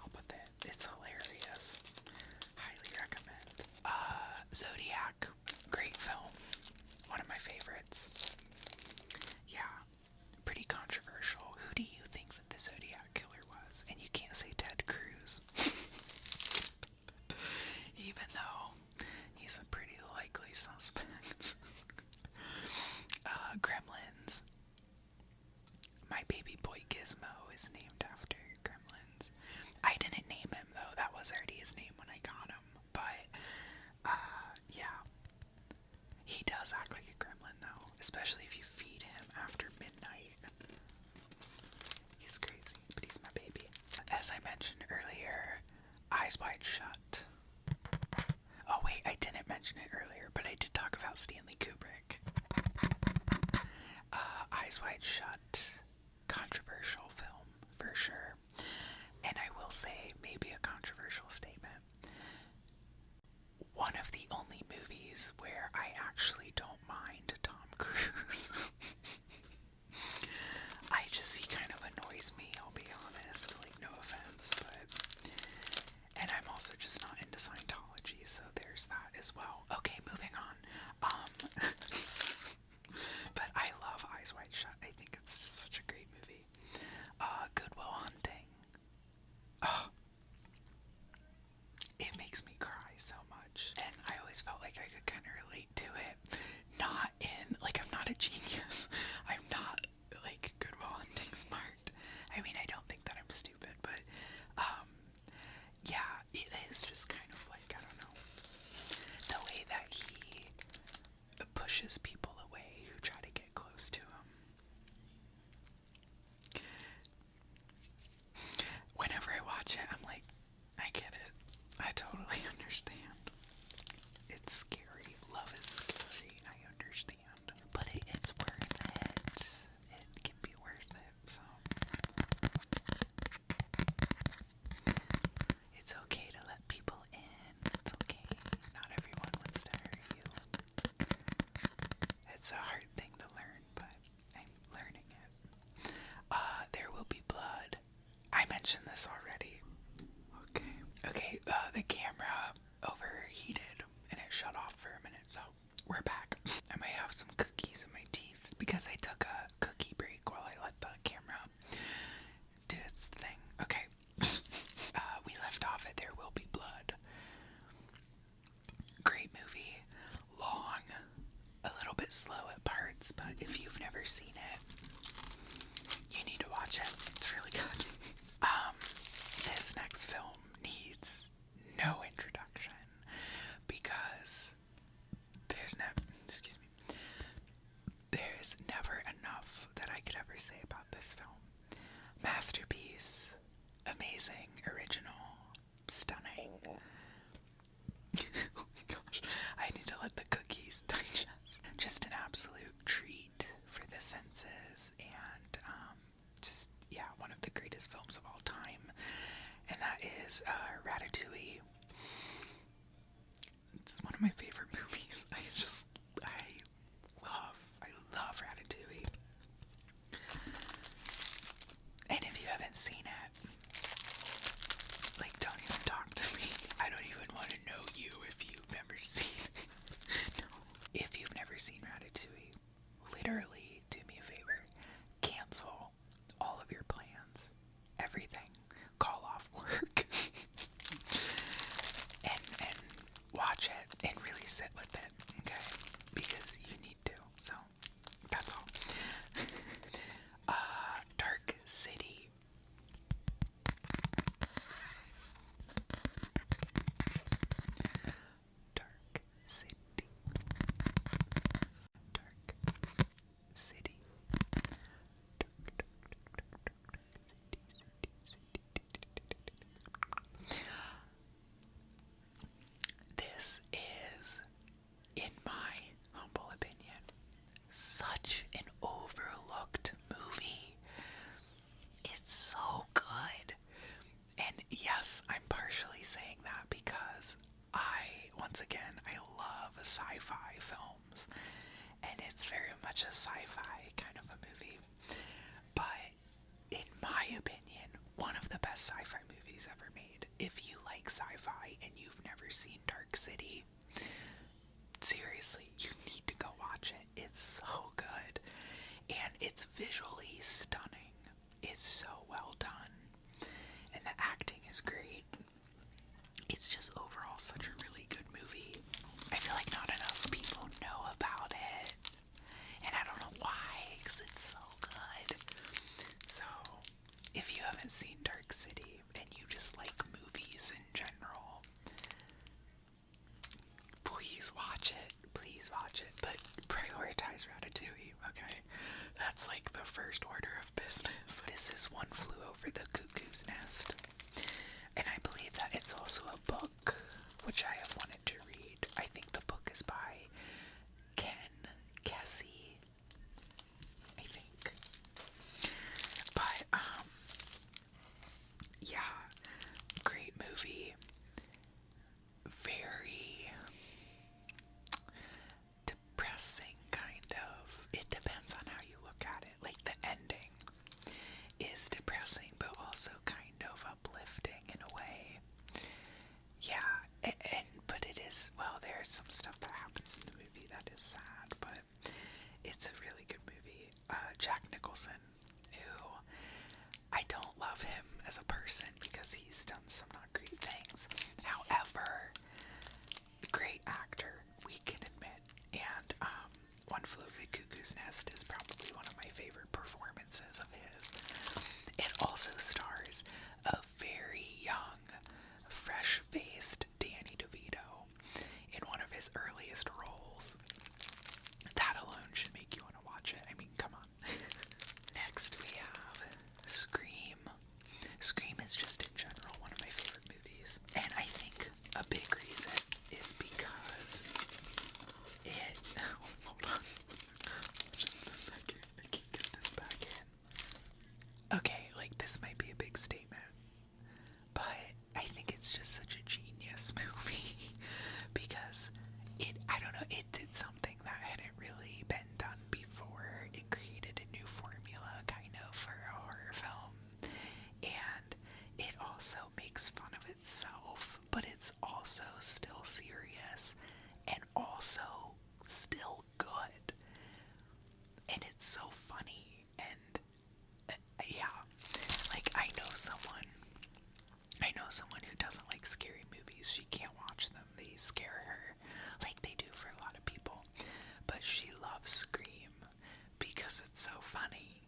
I mentioned earlier, Eyes Wide Shut. Oh wait, I didn't mention it earlier, but I did talk about Stanley Kubrick. Eyes Wide Shut, controversial film for sure. And I will say, maybe a controversial statement. One of the only movies where I actually don't mind Tom Cruise. He kind of annoys me, I'll be honest. Like, no offense, but. And I'm also just not into Scientology, so there's that as well. Okay, moving on. But I love Eyes Wide Shut. I think it's just such a great movie. Good Will Hunting. Oh, it makes me cry so much. And I always felt like I could kind of relate to it. Not in, like, I'm not a genius. I'm not, like, Good Will Hunting smart. I mean, I don't think that I'm stupid, but, yeah, it is just kind of like, I don't know, the way that he pushes people away who try to get close to him. Whenever I watch it, I'm like, I get it. I totally understand. It's scary. Love is scary. I understand. But it's worth it. It can be worth it. So it's okay to let people in. It's okay. Not everyone wants to hurt you. It's a hard thing to learn, but I'm learning it. There Will Be Blood. I mentioned this already. Okay, the camera overheated and it shut off for a minute, so we're back. I might have some cookies in my teeth because I took a cookie break while I let the camera do its thing. Okay, we left off at There Will Be Blood. Great movie, long, a little bit slow at parts, but if you've never seen it, you need to watch it. It's really good. This next film needs no introduction because there's never enough that I could ever say about this film. Masterpiece, amazing, original, stunning. Oh my gosh, I need to let the cookies digest. Just an absolute treat for the senses, and just, yeah, one of the greatest films of all time. And that is Ratatouille. It's one of my favorite movies. I love Ratatouille. And if you haven't seen it, like, don't even talk to me. I don't even want to know you if you've never seen it. No. If you've never seen Ratatouille, literally do me a favor. Cancel all of your plans. Everything. Call off work. and watch it and really sit with it, okay? Because you need to. So that's all. Dark City. Dark City. Dark City. This is, in my humble opinion, such an overlooked movie. It's so good. And yes, I'm partially saying that because once again, I love sci-fi films. And it's very much a sci-fi kind of a movie. But in my opinion, one of the best sci-fi movies ever made. If you like sci-fi and you've never seen Dark City, seriously, you need to go watch it. It's so good. And it's visually stunning. It's so well done. And the acting is great. It's just overall such a really good movie. I feel like not enough people know about it. And I don't know why, because it's so good. So, if you haven't seen Dark City and you just like movies in general, please watch it. Please watch it. But prioritize Ratatouille, okay? That's like the first order of business. This is One Flew Over the Cuckoo's Nest. movie. Very depressing, kind of. It depends on how you look at it. Like, the ending is depressing, but also kind of uplifting in a way. Yeah, but it is, well, there's some stuff that happens in the movie that is sad, but it's a really good movie. Jack Nicholson, who I don't love him as a person because he's done some not great things. However, great actor, we can admit. And One Flew Over the Cuckoo's Nest is probably one of my favorite performances of his. It also stars a very young, fresh-faced Danny DeVito in one of his earliest roles. That alone should make you want to watch it. I mean, come on. Next we have Scream. Scream is just in general one of my favorite movies. And I think a big reason is because it... Hold on. Just a second. I can't get this back in. Okay, like, this might be a big statement, but I think it's just such a genius movie because I don't know, it did something that hadn't really been done before. It created a new formula, kind of, for a horror film, and it also makes fun of itself, but it's also still serious, and also still good, and it's so funny, and yeah, like, I know someone who doesn't like scary movies. She can't watch them. They scare her, like they do for a lot of people. But she loves Scream because it's so funny.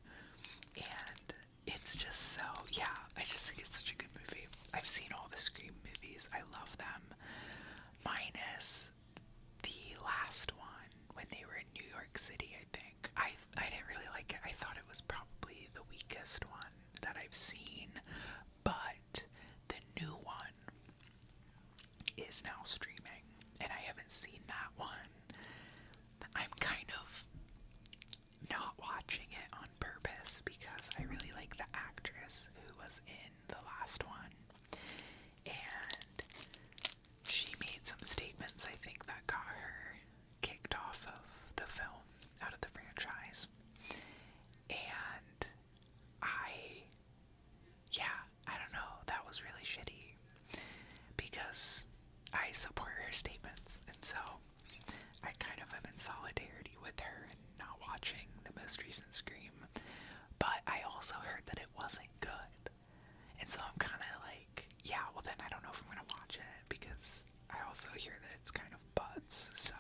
And it's just so, yeah, I just think it's such a good movie. I've seen all the Scream movies. I love them. Minus the last one when they were in New York City, I think. I didn't really like it. I thought it was probably the weakest one that I've seen. But the new one is now streaming, and I haven't seen that one. I'm kind of not watching it on purpose because I really like the actress who was in the last one, and she made some statements, I think, that got her kicked off of the film, out of the franchise. And I don't know, that was really shitty because I support her statements, and so I kind of am in solidarity with her and not watching the most recent Scream. But I also heard that it wasn't good, and so I'm kind of like, yeah, well then I don't know if I'm gonna watch it because I also hear that it's kind of butts, so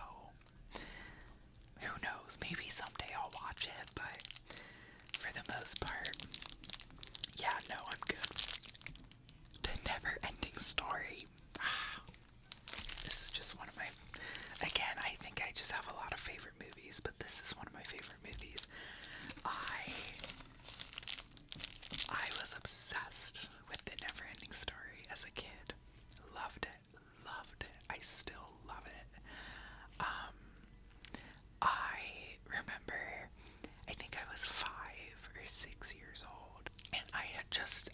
who knows, maybe someday I'll watch it, but for the most part, yeah, no, I'm good. The Never-Ending Story. This is just one of my, again, I think I just have a lot of favorite movies, but this is one of my favorite movies. I was obsessed with The Never-Ending Story as a kid. Loved it. I still love it. I remember, I think I was 5 or 6 years old, and I had just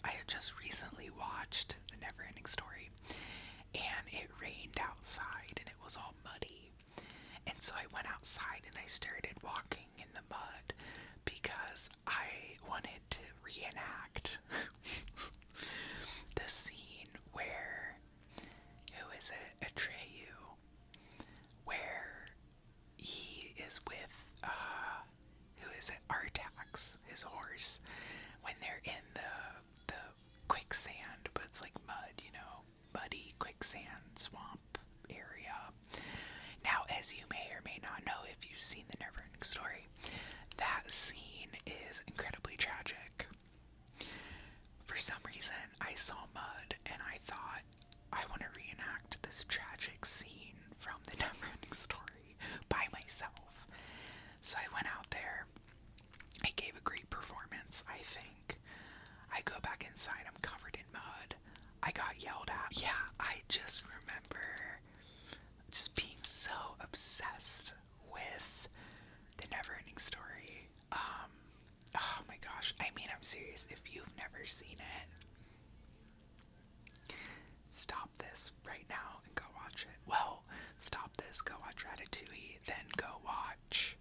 recently watched The Never-Ending Story, and it rained outside and it was all muddy, and so I went outside and I started walking in the mud because I wanted to reenact the scene where, who is it, Atreyu, where he is with, who is it, Artax, his horse, when they're in the quicksand, but it's like mud, you know, muddy quicksand swamp area. Now, as you may or may not know if you've seen The Never-Ending Story, that scene is incredibly tragic. For some reason, I saw mud and I thought, I want to reenact this tragic scene from The Never-Ending Story by myself. So I went out there. I gave a great performance, I think. I go back inside, I'm covered in mud. I got yelled at. Yeah, I just remember just being so obsessed with The Never-Ending Story. Oh my gosh, I mean, I'm serious. If you've never seen it, stop is go watch Ratatouille, then go watch,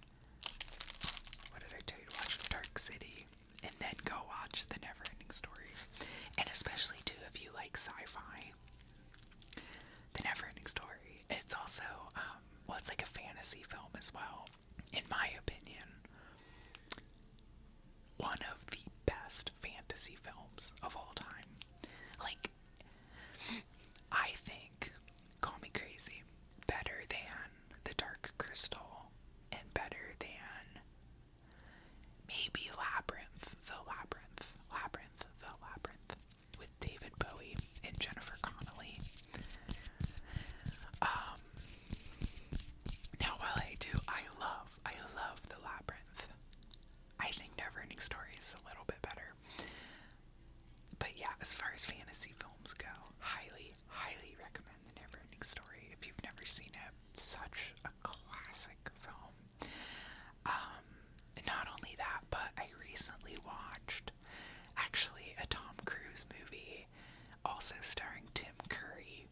what did I tell you to watch? Dark City, and then go watch The Neverending Story. And especially too if you like sci-fi, The Neverending Story. It's also, well, it's like a fantasy film as well. In my opinion, one of the best fantasy films of all time. Like, I think, call me crazy, better than The Dark Crystal and better than maybe Labyrinth, with David Bowie and Jennifer Connelly. Now while I love The Labyrinth. I think Neverending Story is a little bit better. But yeah, as far as fantasy films go, highly, highly recommend The Neverending Story if you've never seen it. Such a classic film. Not only that, but I recently watched actually a Tom Cruise movie, also starring Tim Curry,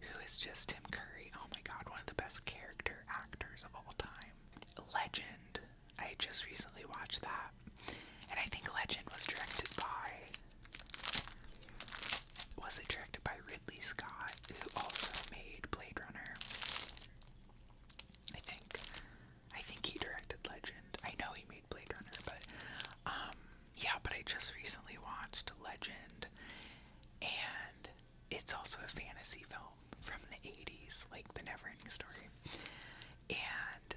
who is just Tim Curry. Oh my god, one of the best character actors of all time. Legend. I just recently watched that. And I think Legend was directed by Ridley Scott, who also made Blade Runner. I think he directed Legend. I know he made Blade Runner, but yeah, but I just recently watched Legend, and it's also a fantasy film from the 80s, like The Neverending Story. And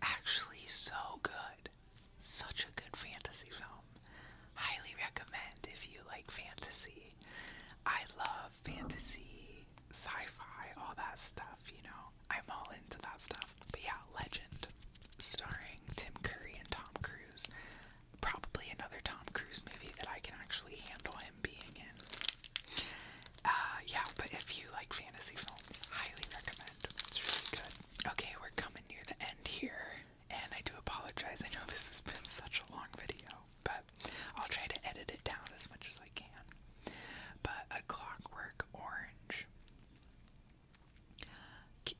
actually so good. Such a good fantasy film. Highly recommend if you like fantasy. I love fantasy, sci-fi, all that stuff, you know. I'm all into that stuff. But yeah, Legend, starring Tim Curry and Tom Cruise. Probably another Tom Cruise movie that I can actually handle him being in. Yeah, but if you like fantasy films, highly recommend. It's really good. Okay, we're coming near the end here, and I do apologize. I know this has been such a long video, but I'll try to edit it down as much as I can. But A Clockwork Orange.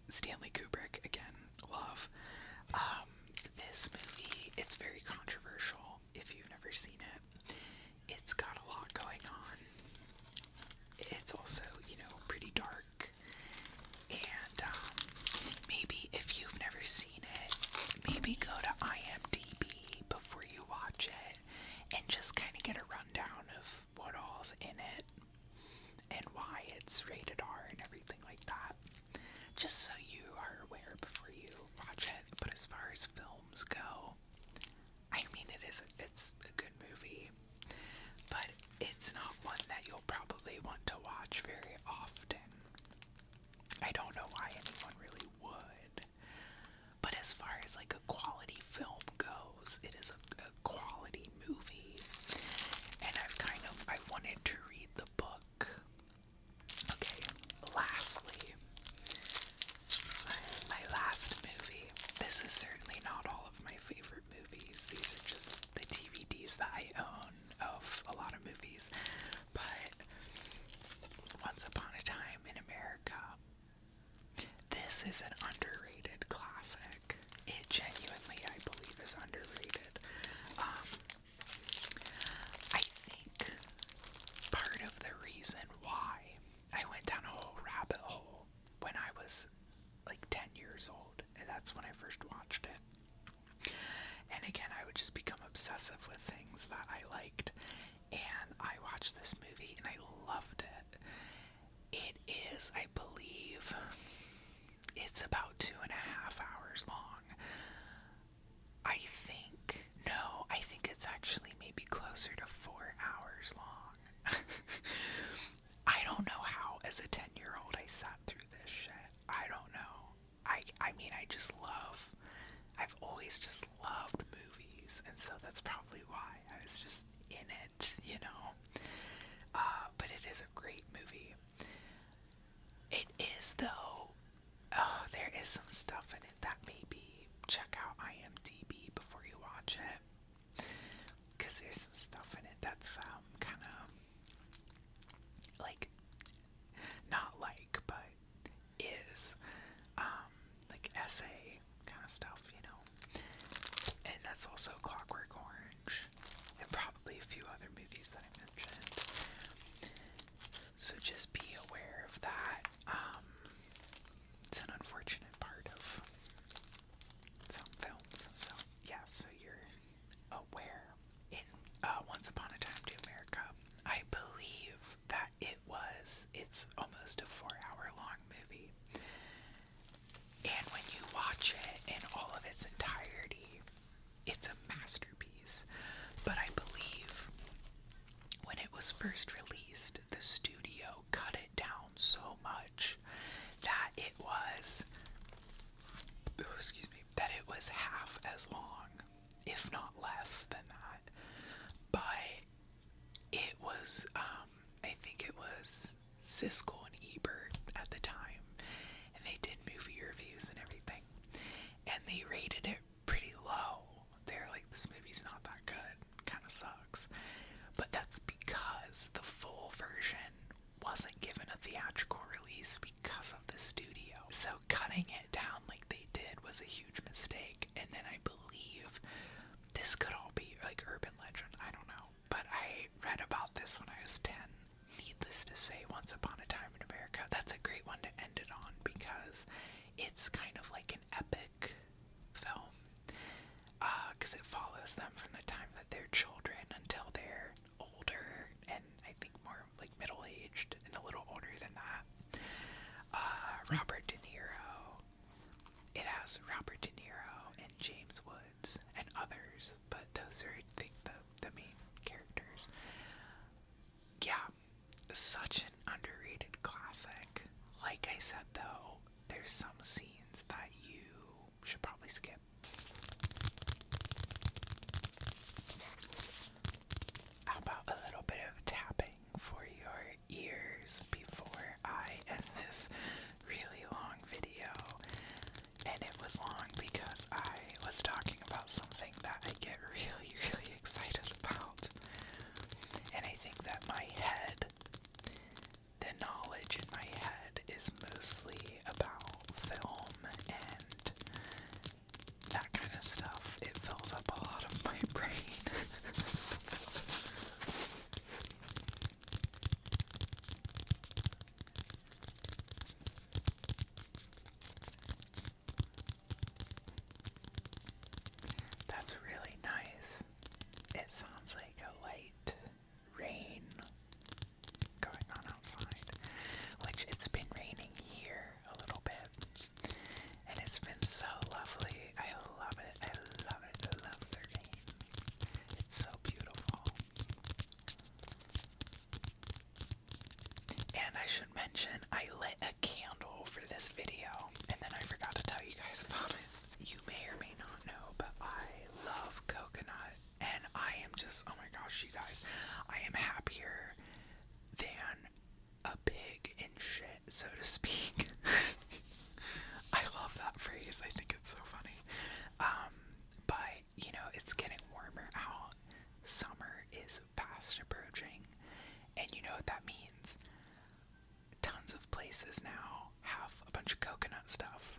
Stanley Kubrick, again, love. This movie, it's very controversial if you've never seen it. It's got a lot going on. It's also, you know, pretty dark. And maybe if you've never seen it, maybe go to IMDb before you watch it and just kind of get a rundown of what all's in it and why it's rated R and everything like that. Just so you are aware before you watch it. But as far as films go, I mean, it's a good movie, but it's not one that you'll probably want to watch very often. I don't know why anyone really would. But as far as like a quality film goes, it is a quality movie. And I wanted to read the book. Okay, lastly, my last movie. This is certainly not all of my favorite movies. These are just the DVDs that I own of a lot of movies. But Once Upon a Time in America. This is an underrated classic. It genuinely, I believe, is underrated. I think part of the reason why I went down a whole rabbit hole when I was like 10 years old, and that's when I first watched it. And again, I would just become obsessive with things that I liked. And I watched this movie and I loved it. It is, I believe, it's about 2.5 hours long. I think it's actually maybe closer to 4 hours long. I don't know how, as a 10-year-old, I sat through this shit. I don't know. I mean, I've always just loved movies, and so that's probably why I was just in it, you know. But it is a great movie. It is, though, there is some stuff in it that maybe check out IMDb before you watch it, because there's some stuff in it that's kind of like, not like, but is That's also Clockwork Orange, and probably a few other movies that I mentioned. So just be aware of that. It's an unfortunate part of some films. So yeah, so you're aware. In Once Upon a Time to America, I believe that it's almost a 4-hour long movie. And when you watch it in all of its entirety, it's a masterpiece. But I believe when it was first released, the studio cut it down so much that it was, that it was half as long, if not less than that. But it was, I think it was Siskel and Ebert at the time, and they did movie reviews and everything, and they rated it pretty low. They're like, this movie's not that good, kind of sucks. But that's because the full version wasn't given a theatrical release because of the studio. So cutting it down like they did was a huge mistake. And then I believe this could all be like urban legend, I don't know. But I read about this when I was 10. Needless to say, Once Upon a Time in America, that's a great one to end it on because it's kind of like an epic film. Because it follows them from the time that they're children until they're older, and I think more like middle-aged and a little older than that. Robert De Niro. It has Robert De Niro and James Woods and others, but those are, I think, the main characters. Yeah, such an underrated classic. Like I said, though, there's some scenes that you should probably skip. How about a little bit of tapping for your ears before I end this really long video? And it was long because I was talking about something that I get really, really excited about. And I think that my head, the knowledge in my head is mostly about film and that kind of stuff. It fills up a lot of my brain. That's really nice. It sounds like a light rain going on outside, which it's been raining here a little bit, and it's been so lovely. I love it. I love it. I love the rain. It's so beautiful. And I should mention, I lit a candle for this video, and then I forgot to tell you guys about it. You may or may not know, but I love coconut, and I am just, oh my gosh, you guys, I am happier than a pig in shit, so to speak. I love that phrase. I think it's so funny. But, you know, it's getting warmer out. Summer is fast approaching, and you know what that means. Tons of places now have a bunch of coconut stuff.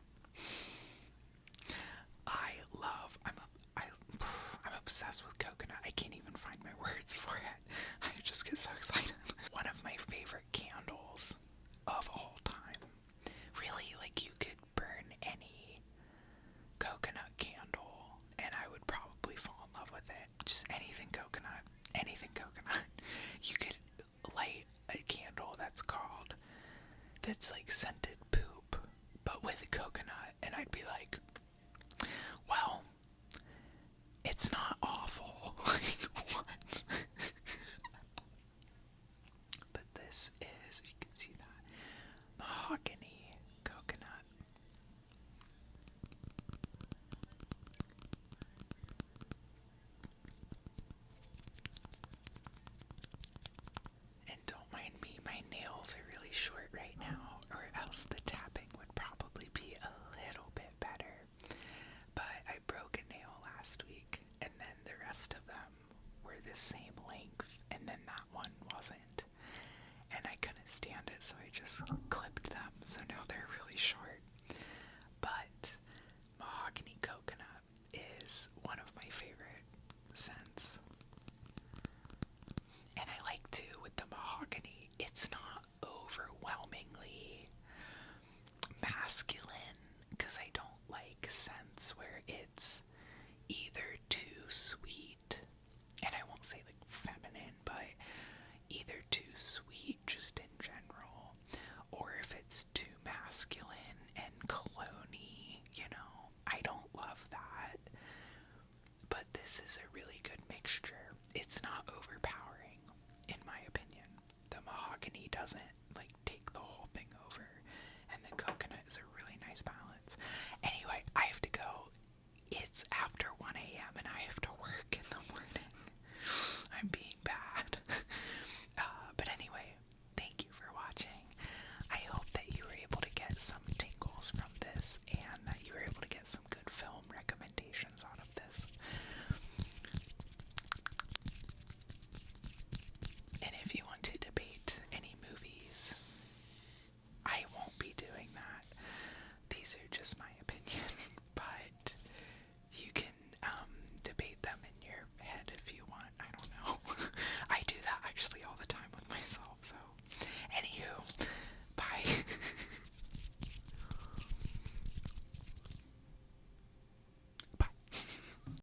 I'm obsessed with coconut. I can't even find my words for it. I just get so excited. One of my favorite candles of all time. Really, like, you could burn any coconut candle and I would probably fall in love with it. Just anything coconut. Anything coconut. You could light a candle that's like scented poop, but with coconut, and I'd be like, well, it's not awful. Like, what? But this is, you can see that, mahogany coconut. And don't mind me, my nails are really short right now, or else the tapping would probably be a little bit better. But I broke a nail last week, and then the rest of them were the same length, and then that one wasn't. And I couldn't stand it, so I just clipped them, so now they're really short.